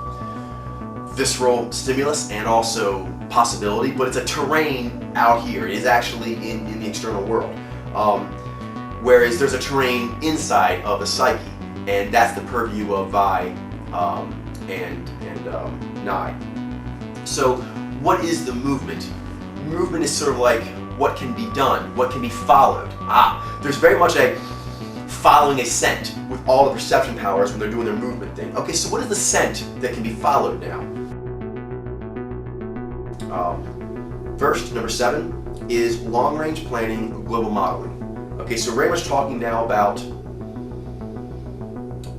visceral stimulus and also possibility, but it's a terrain out here. It is actually in the external world. Whereas there's a terrain inside of the psyche, and that's the purview of Vi and Nye. So what is the movement? Movement is sort of like what can be done, what can be followed. There's very much a following a scent with all the perception powers when they're doing their movement thing. Okay, so what is the scent that can be followed now? First, number 7, is long-range planning, global modeling. Okay, so we're very much talking now about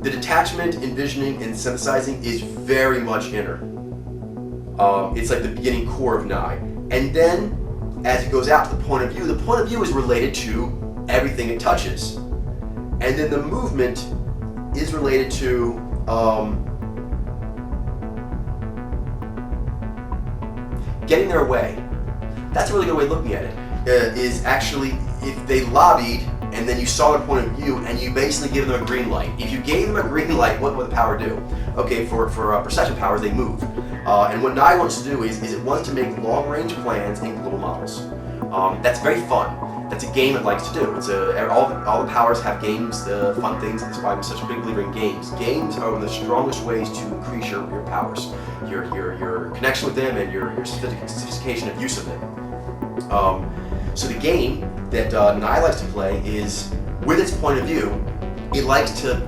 the detachment, envisioning, and synthesizing is very much inner. It's like the beginning core of Nye. And then, as it goes out to the point of view is related to everything it touches. And then the movement is related to getting their way. That's a really good way of looking at it. Is actually if they lobbied and then you saw their point of view and you basically give them a green light. If you gave them a green light, what would the power do? Okay, for perception powers, they move. And what Nye wants to do is it wants to make long-range plans and global models. That's very fun. That's a game it likes to do. It's all the powers have games, fun things. That's why I'm such a big believer in games. Games are one of the strongest ways to increase your powers, your connection with them, and your sophistication of use of them. So the game that Nye likes to play is, with its point of view, it likes to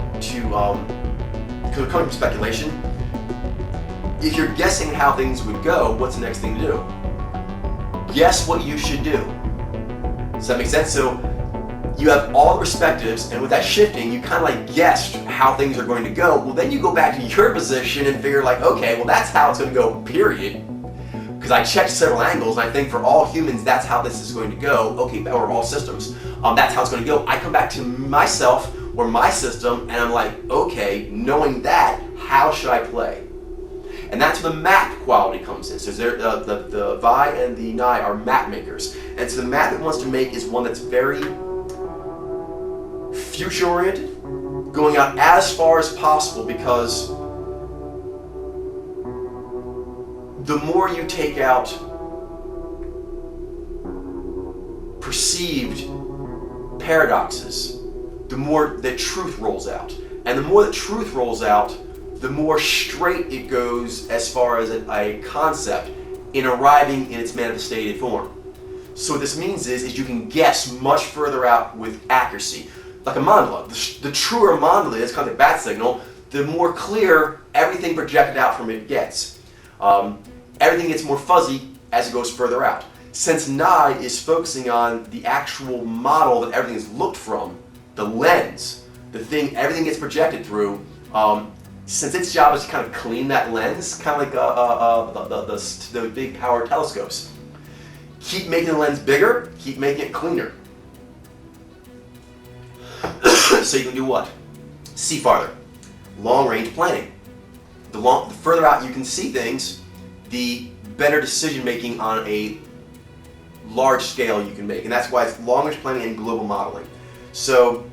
coming from speculation. If you're guessing how things would go, what's the next thing to do? Guess what you should do. Does that make sense? So you have all the perspectives, and with that shifting, you kind of like guessed how things are going to go. Well, then you go back to your position and figure like, okay, well that's how it's going to go, period. Because I checked several angles, and I think for all humans, that's how this is going to go. Okay, or all systems, that's how it's going to go. I come back to myself or my system, and I'm like, okay, knowing that, how should I play? And that's where the map quality comes in. So the Vi and the Nye are map makers. And so the map it wants to make is one that's very future-oriented, going out as far as possible, because the more you take out perceived paradoxes, the more the truth rolls out. And the more the truth rolls out, the more straight it goes as far as a concept in arriving in its manifested form. So what this means is you can guess much further out with accuracy. Like a mandala. The truer a mandala is, kind of like a bat signal, the more clear everything projected out from it gets. Everything gets more fuzzy as it goes further out. Since Nye is focusing on the actual model that everything is looked from, the lens, the thing everything gets projected through, since its job is to kind of clean that lens, kind of like the big power telescopes. Keep making the lens bigger, keep making it cleaner. So you can do what? See farther. Long-range planning. The further out you can see things, the better decision-making on a large scale you can make. And that's why it's long-range planning and global modeling. So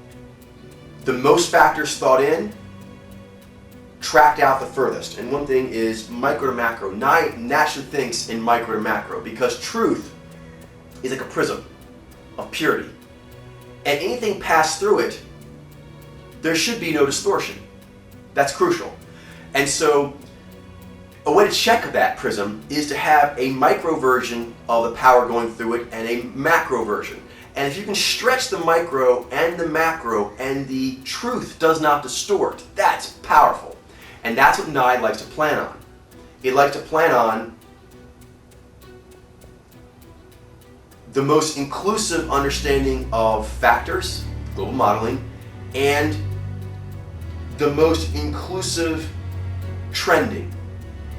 the most factors thought in, tracked out the furthest. And one thing is micro to macro. Nye naturally thinks in micro to macro because truth is like a prism of purity. And anything passed through it, there should be no distortion. That's crucial. And so a way to check that prism is to have a micro version of the power going through it and a macro version. And if you can stretch the micro and the macro and the truth does not distort, that's powerful. And that's what Nye likes to plan on. It likes to plan on the most inclusive understanding of factors, global modeling, and the most inclusive trending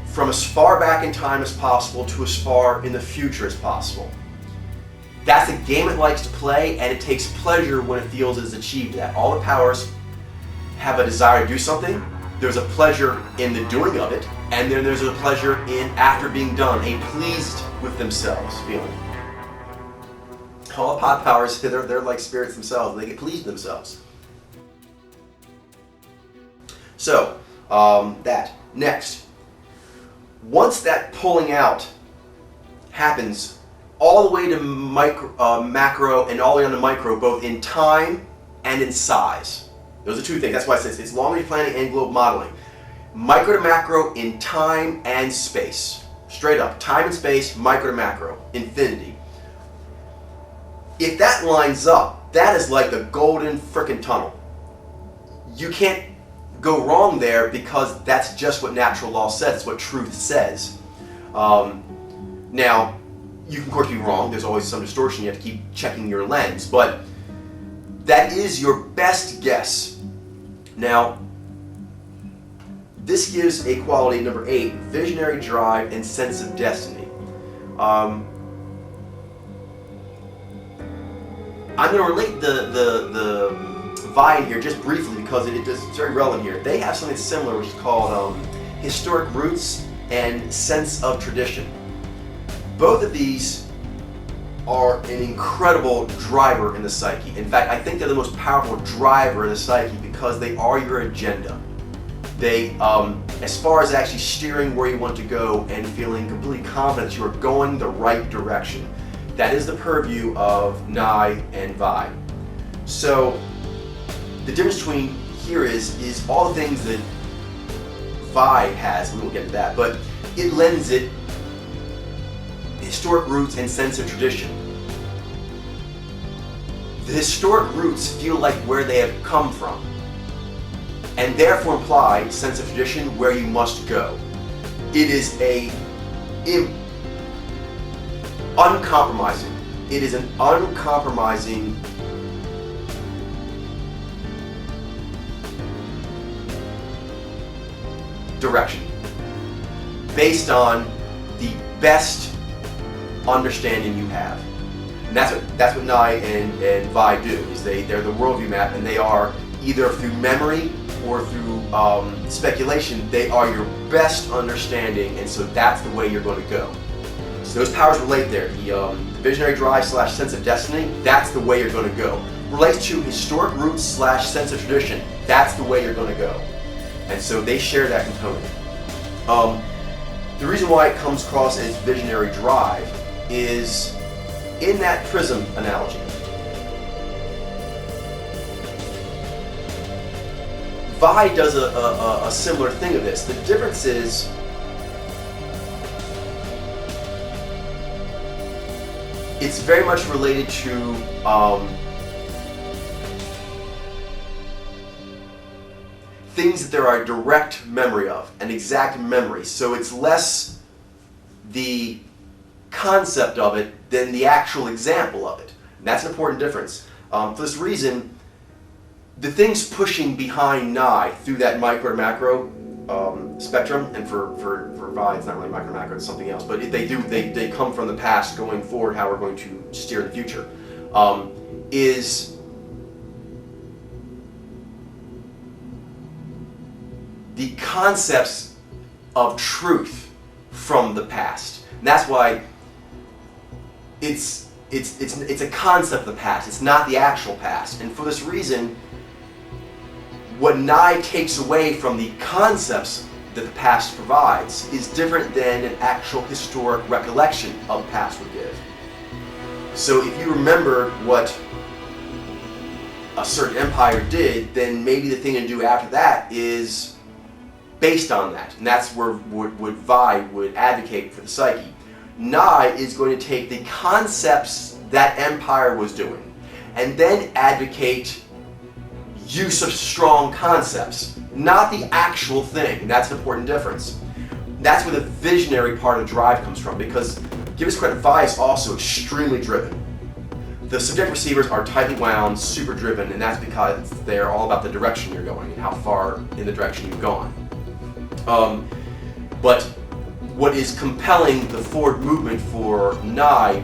from as far back in time as possible to as far in the future as possible. That's a game it likes to play, and it takes pleasure when it feels it's achieved that. All the powers have a desire to do something. There's a pleasure in the doing of it, and then there's a pleasure in after being done, a pleased with themselves feeling. All the pod powers, they're like spirits themselves. They get pleased with themselves. So, that. Next. Once that pulling out happens all the way to macro and all the way down to micro, both in time and in size. Those are two things. That's why it says it's long-range planning and global modeling. Micro to macro in time and space. Straight up. Time and space, micro to macro. Infinity. If that lines up, that is like the golden frickin' tunnel. You can't go wrong there because that's just what natural law says. It's what truth says. Now, you can of course be wrong. There's always some distortion. You have to keep checking your lens. But that is your best guess. Now, this gives a quality, number 8, visionary drive and sense of destiny. I'm going to relate the Vine here just briefly because it's very relevant here. They have something similar which is called historic roots and sense of tradition. Both of these are an incredible driver in the psyche. In fact, I think they're the most powerful driver in the psyche because they are your agenda. They, as far as actually steering where you want to go and feeling completely confident that you are going the right direction. That is the purview of Nye and Vi. So the difference between here is all the things that Vi has, we won't get to that, but it lends it historic roots and sense of tradition. The historic roots feel like where they have come from, and therefore imply sense of tradition where you must go. It is uncompromising. It is an uncompromising direction based on the best understanding you have. And that's what Nye and Vi do, is they're the worldview map, and they are either through memory or through speculation, they are your best understanding, and so that's the way you're going to go. So those powers relate there. The visionary drive / sense of destiny, that's the way you're going to go. Relates to historic roots / sense of tradition, that's the way you're going to go. And so they share that component. The reason why it comes across as visionary drive is in that prism analogy. Vi does a similar thing of this. The difference is it's very much related to things that there are direct memory of, an exact memory. So it's less the concept of it than the actual example of it. And that's an important difference. For this reason, the things pushing behind Nye through that micro to macro spectrum, and for Vi, it's not really micro to macro, it's something else, but they come from the past going forward, how we're going to steer the future, is the concepts of truth from the past. And that's why it's a concept of the past. It's not the actual past. And for this reason, what Nye takes away from the concepts that the past provides is different than an actual historic recollection of the past would give. So if you remember what a certain empire did, then maybe the thing to do after that is based on that. And that's where would Vi would advocate for the psyche. Nai is going to take the concepts that empire was doing and then advocate use of strong concepts, not the actual thing. That's an important difference. That's where the visionary part of drive comes from, because give us credit, Vi is also extremely driven. The subject receivers are tightly wound, super driven, and that's because they're all about the direction you're going and how far in the direction you've gone. But what is compelling the forward movement for Nai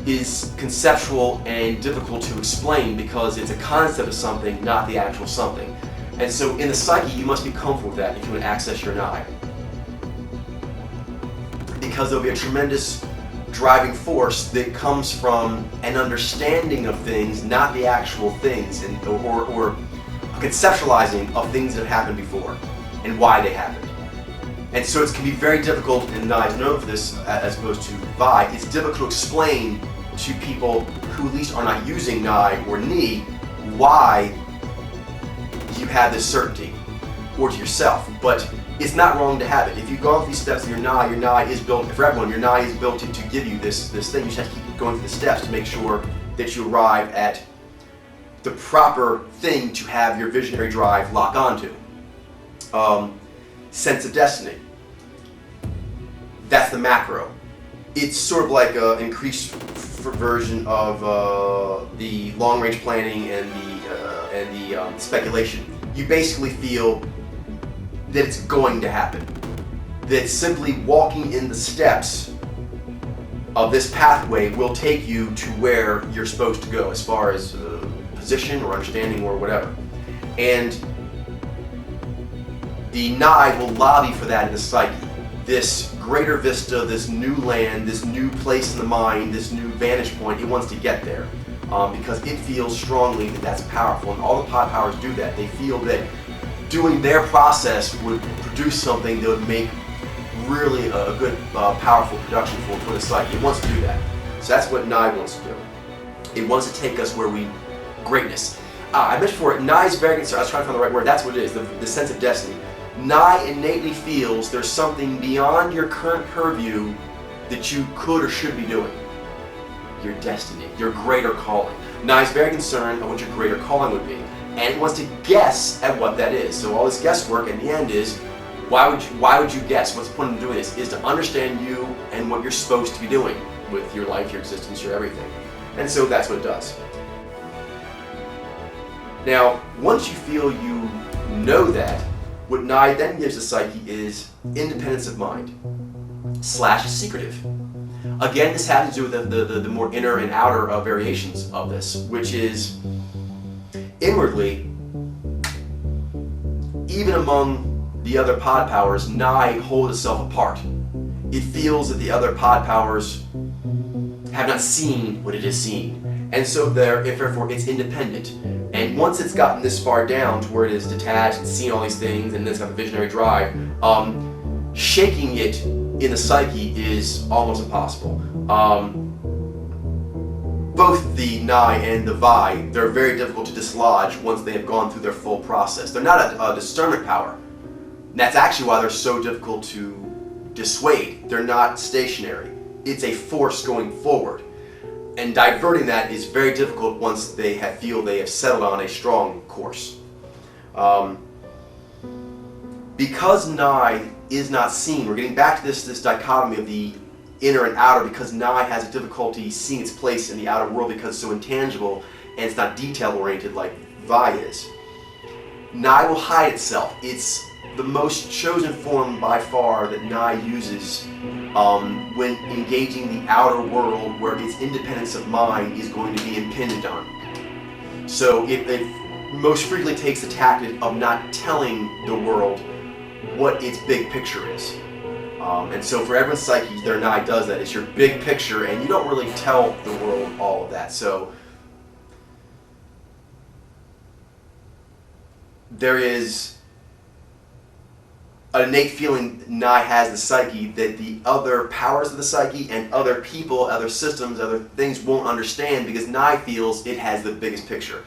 is conceptual and difficult to explain because it's a concept of something, not the actual something. And so in the psyche, you must be comfortable with that if you want to access your Nai. Because there'll be a tremendous driving force that comes from an understanding of things, not the actual things, or a conceptualizing of things that have happened before and why they happened. And so it can be very difficult, and Nai is known for this as opposed to Vi, it's difficult to explain to people who at least are not using Nai or Ni why you have this certainty, or to yourself. But it's not wrong to have it. If you go through these steps of your Nai is built, for everyone, your Nai is built to give you this thing. You just have to keep going through the steps to make sure that you arrive at the proper thing to have your visionary drive lock onto. Sense of destiny. That's the macro. It's sort of like an increased version of the long-range planning and the speculation. You basically feel that it's going to happen. That simply walking in the steps of this pathway will take you to where you're supposed to go as far as position or understanding or whatever. And the Nai will lobby for that in the psyche. This greater vista, this new land, this new place in the mind, this new vantage point, it wants to get there because it feels strongly that that's powerful, and all the pod powers do that. They feel that doing their process would produce something that would make really a good, powerful production for the psyche. It wants to do that. So that's what Nai wants to do. It wants to take us where greatness. I mentioned before, Nai is very concerned. I was trying to find the right word. That's what it is, the sense of destiny. Nai innately feels there's something beyond your current purview that you could or should be doing. Your destiny, your greater calling. Nai is very concerned about what your greater calling would be, and it wants to guess at what that is. So all this guesswork in the end is, why would you guess? What's the point of doing this? Is to understand you and what you're supposed to be doing with your life, your existence, your everything. And so that's what it does. Now, once you feel you know that, what Nai then gives the psyche is independence of mind / secretive. Again, this has to do with the more inner and outer variations of this, which is inwardly, even among the other pod powers, Nai holds itself apart. It feels that the other pod powers have not seen what it has seen, and so therefore it's independent. And once it's gotten this far down to where it is detached, it's seen all these things, and then it's got the visionary drive, shaking it in the psyche is almost impossible. Both the Nai and the Vi, they're very difficult to dislodge once they have gone through their full process. They're not a discernment power. And that's actually why they're so difficult to dissuade. They're not stationary. It's a force going forward. And diverting that is very difficult once they feel they have settled on a strong course. Because Nai is not seen, we're getting back to this dichotomy of the inner and outer, because Nai has a difficulty seeing its place in the outer world because it's so intangible and it's not detail-oriented like Vi is. Nai will hide itself. It's the most chosen form by far that Nai uses when engaging the outer world, where its independence of mind is going to be impinged on. So it most frequently takes the tactic of not telling the world what its big picture is. And so for everyone's psyche, their Nai does that. It's your big picture, and you don't really tell the world all of that. So there is an innate feeling Nye has the psyche that the other powers of the psyche and other people, other systems, other things won't understand, because Nye feels it has the biggest picture.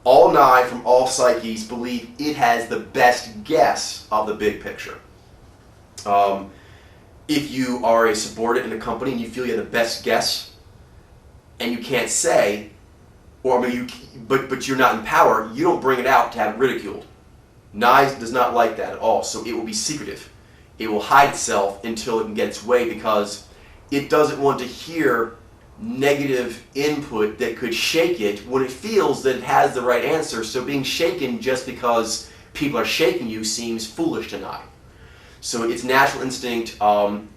All Nye from all psyches believe it has the best guess of the big picture. If you are a subordinate in a company and you feel you have the best guess, and you can't say, or I mean, but you're not in power, you don't bring it out to have it ridiculed. Nye does not like that at all, so it will be secretive. It will hide itself until it can get its way, because it doesn't want to hear negative input that could shake it when it feels that it has the right answer. So being shaken just because people are shaking you seems foolish to Nye. So its natural instinct,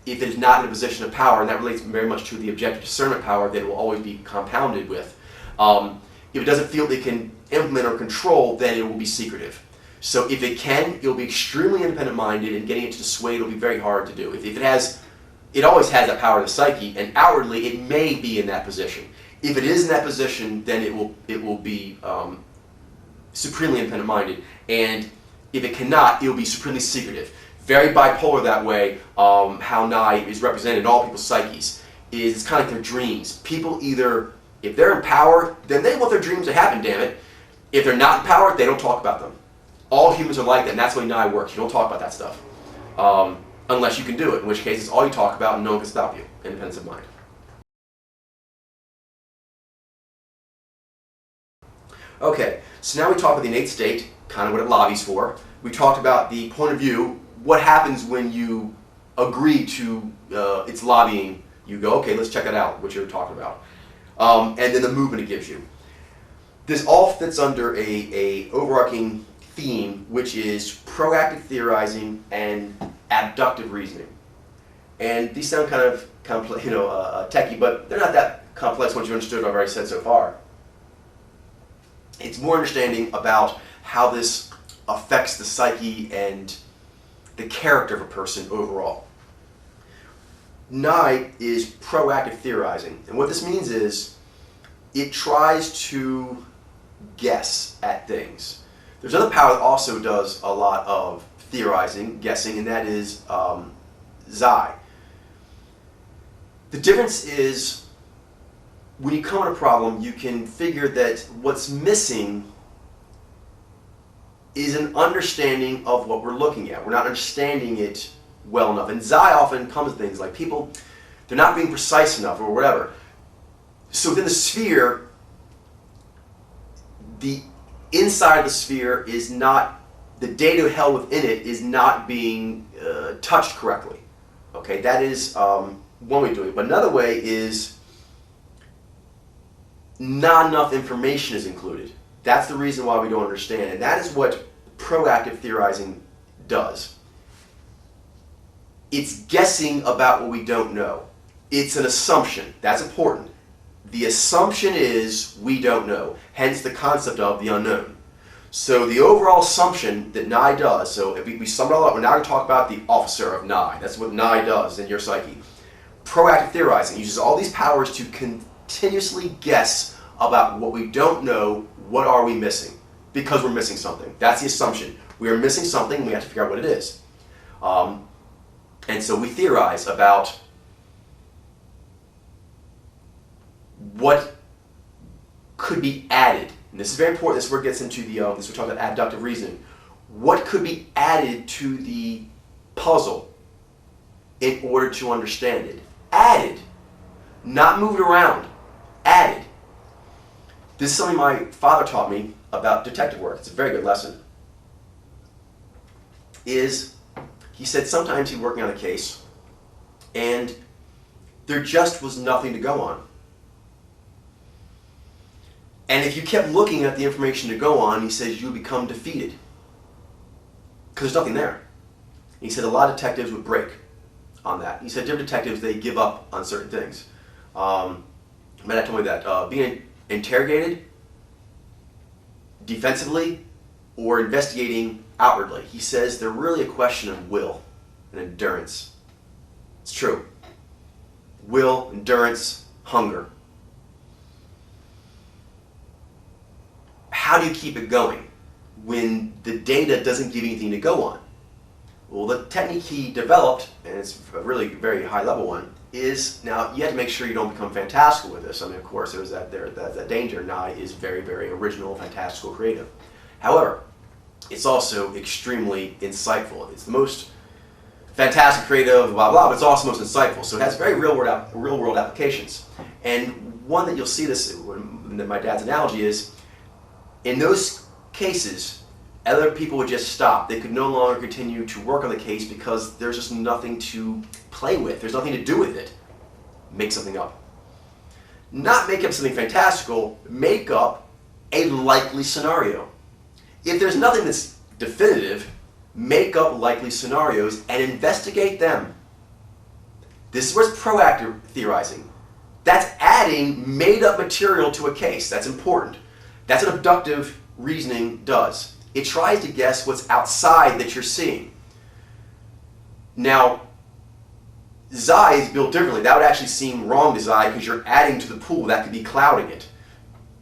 if it is not in a position of power, and that relates very much to the objective discernment power that it will always be compounded with, if it doesn't feel it can implement or control, then it will be secretive. So if it can, it'll be extremely independent-minded, and getting it to dissuade will be very hard to do. If it has, it always has that power of the psyche, and outwardly it may be in that position. If it is in that position, then it will be supremely independent-minded, and if it cannot, it will be supremely secretive. Very bipolar that way. How Nye is represented in all people's psyches is it's kind of like their dreams. People either, if they're in power, then they want their dreams to happen, damn it. If they're not in power, they don't talk about them. All humans are like that, and that's the way Nye works. You don't talk about that stuff. Unless you can do it, in which case it's all you talk about and no one can stop you. Independence of mind. Okay, so now we talked about the innate state, kind of what it lobbies for. We talked about the point of view, what happens when you agree to its lobbying. You go, okay, let's check it out, what you're talking about. And then the movement it gives you. This all fits under a overarching theme, which is proactive theorizing and abductive reasoning. And these sound kind of techy, but they're not that complex once you understood what I've already said so far. It's more understanding about how this affects the psyche and the character of a person overall. Nye is proactive theorizing, and what this means is it tries to guess at things. There's another power that also does a lot of theorizing, guessing, and that is Xi. The difference is when you come at a problem, you can figure that what's missing is an understanding of what we're looking at. We're not understanding it well enough. And Xi often comes to things like people, they're not being precise enough or whatever. So within the sphere, the inside of the sphere is not, the data held within it is not being touched correctly. Okay, that is one way of doing it. But another way is not enough information is included. That's the reason why we don't understand. And that is what proactive theorizing does. It's guessing about what we don't know. It's an assumption. That's important. The assumption is we don't know, hence the concept of the unknown. So the overall assumption that Nye does, so if we sum it all up, we're now going to talk about the officer of Nye. That's what Nye does in your psyche. Proactive theorizing uses all these powers to continuously guess about what we don't know. What are we missing? Because we're missing something. That's the assumption. We are missing something, and we have to figure out what it is. And so we theorize about what could be added. And this is very important. This is where it gets into the, this we're talking about abductive reasoning. What could be added to the puzzle in order to understand it? Added. Not moved around. Added. This is something my father taught me about detective work. It's a very good lesson. He said sometimes he's working on a case and there just was nothing to go on. And if you kept looking at the information to go on, he says you become defeated because there's nothing there. And he said a lot of detectives would break on that. He said different detectives, they give up on certain things. My dad told me that being interrogated defensively or investigating outwardly, he says they're really a question of will and endurance. It's true. Will, endurance, hunger. How do you keep it going when the data doesn't give you anything to go on? Well, the technique he developed, and it's a really very high level one, is now you have to make sure you don't become fantastical with this. I mean, of course, there's that danger. Nye is very, very original, fantastical, creative. However, it's also extremely insightful. It's the most fantastic, creative, blah, blah, but it's also most insightful. So it has very real world applications. And one that you'll see this, my dad's analogy is, in those cases, other people would just stop. They could no longer continue to work on the case because there's just nothing to play with. There's nothing to do with it. Make something up. Not make up something fantastical, make up a likely scenario. If there's nothing that's definitive, make up likely scenarios and investigate them. This is where it's proactive theorizing. That's adding made-up material to a case. That's important. That's what abductive reasoning does. It tries to guess what's outside that you're seeing. Now, Zai is built differently. That would actually seem wrong to Zai because you're adding to the pool. That could be clouding it.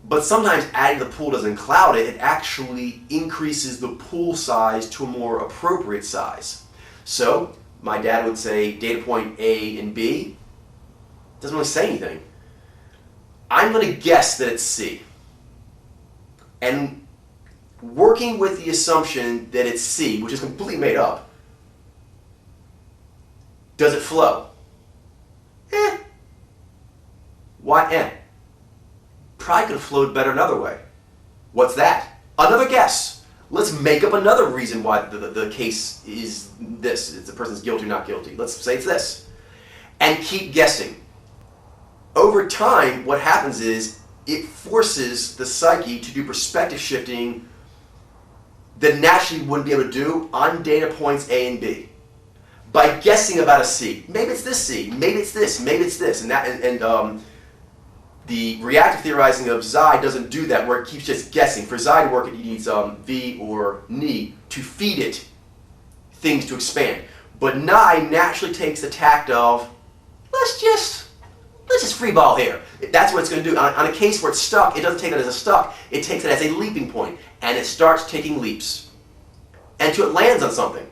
But sometimes adding to the pool doesn't cloud it. It actually increases the pool size to a more appropriate size. So, my dad would say data point A and B. Doesn't really say anything. I'm going to guess that it's C. And working with the assumption that it's C, which is completely made up, does it flow? Why Probably could have flowed better another way. What's that? Another guess. Let's make up another reason why the case is this. It's the person's guilty or not guilty. Let's say it's this. And keep guessing. Over time, what happens is it forces the psyche to do perspective shifting that naturally wouldn't be able to do on data points A and B. By guessing about a C. Maybe it's this C, maybe it's this, maybe it's this. And the reactive theorizing of Zai doesn't do that, where it keeps just guessing. For Zai to work, it needs V or Ni to feed it things to expand. But Nye naturally takes the tact of, let's just freeball here. That's what it's going to do. On a case where it's stuck, it doesn't take it as a stuck, it takes it as a leaping point, and it starts taking leaps. Until it lands on something.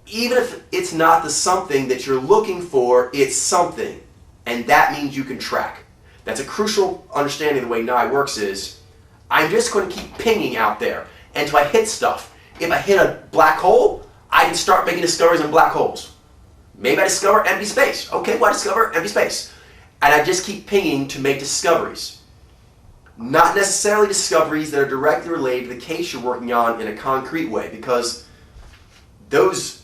Even if it's not the something that you're looking for, it's something. And that means you can track. That's a crucial understanding of the way Nye works is, I'm just going to keep pinging out there until I hit stuff. If I hit a black hole, I can start making discoveries on black holes. Maybe I discover empty space. Okay, well, I discover empty space. And I just keep pinging to make discoveries. Not necessarily discoveries that are directly related to the case you're working on in a concrete way, because those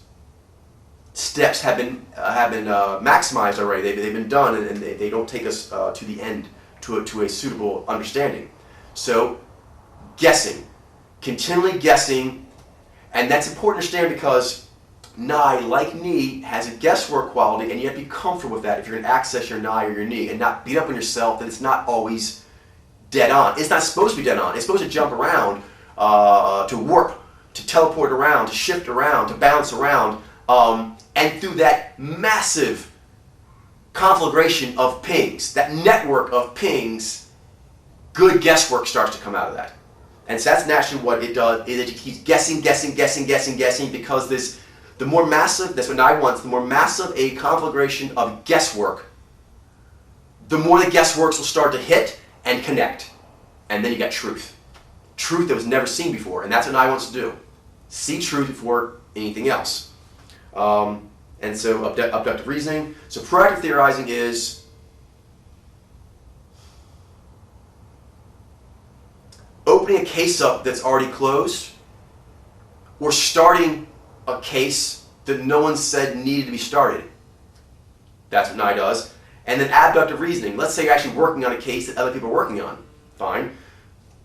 steps have been maximized already. They've been done, and they don't take us to the end, to a suitable understanding. So, guessing. Continually guessing. And that's important to understand because Nye, like Ni, has a guesswork quality, and you have to be comfortable with that if you're going to access your Nye or your Ni, and not beat up on yourself that it's not always dead on. It's not supposed to be dead on. It's supposed to jump around, to warp, to teleport around, to shift around, to bounce around, and through that massive conflagration of pings, that network of pings, good guesswork starts to come out of that. And so that's naturally what it does, is it keeps guessing, because the more massive, that's what Nye wants, the more massive a conflagration of guesswork, the more the guessworks will start to hit and connect. And then you got truth. Truth that was never seen before, and that's what Nye wants to do. See truth before anything else. And so abductive reasoning. So proactive theorizing is opening a case up that's already closed, or starting a case that no one said needed to be started. That's what Nye does. And then abductive reasoning. Let's say you're actually working on a case that other people are working on. Fine.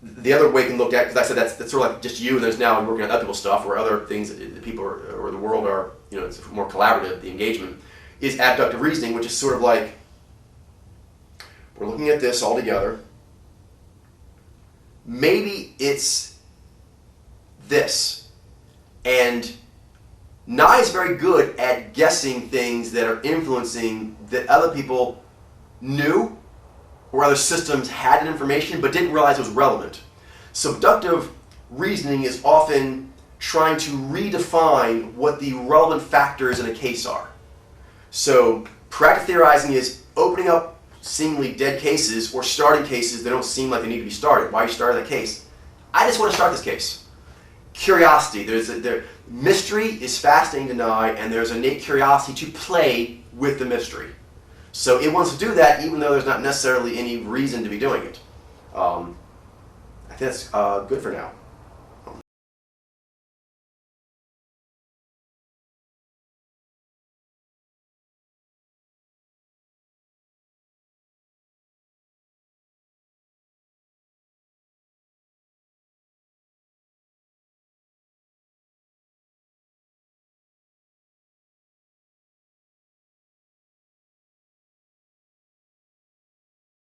The other way you can look at, because I said that's sort of like just you, and there's now working on other people's stuff, or other things that people are, or the world are, it's more collaborative, the engagement, is abductive reasoning, which is sort of like, we're looking at this all together. Maybe it's this. And Nye is very good at guessing things that are influencing that other people knew, or other systems had an information but didn't realize it was relevant. Subductive reasoning is often trying to redefine what the relevant factors in a case are. So proactive theorizing is opening up seemingly dead cases or starting cases that don't seem like they need to be started. Why are you starting that case? I just want to start this case. Curiosity. Mystery is fascinating to deny, and there's innate curiosity to play with the mystery. So it wants to do that even though there's not necessarily any reason to be doing it. I think that's good for now.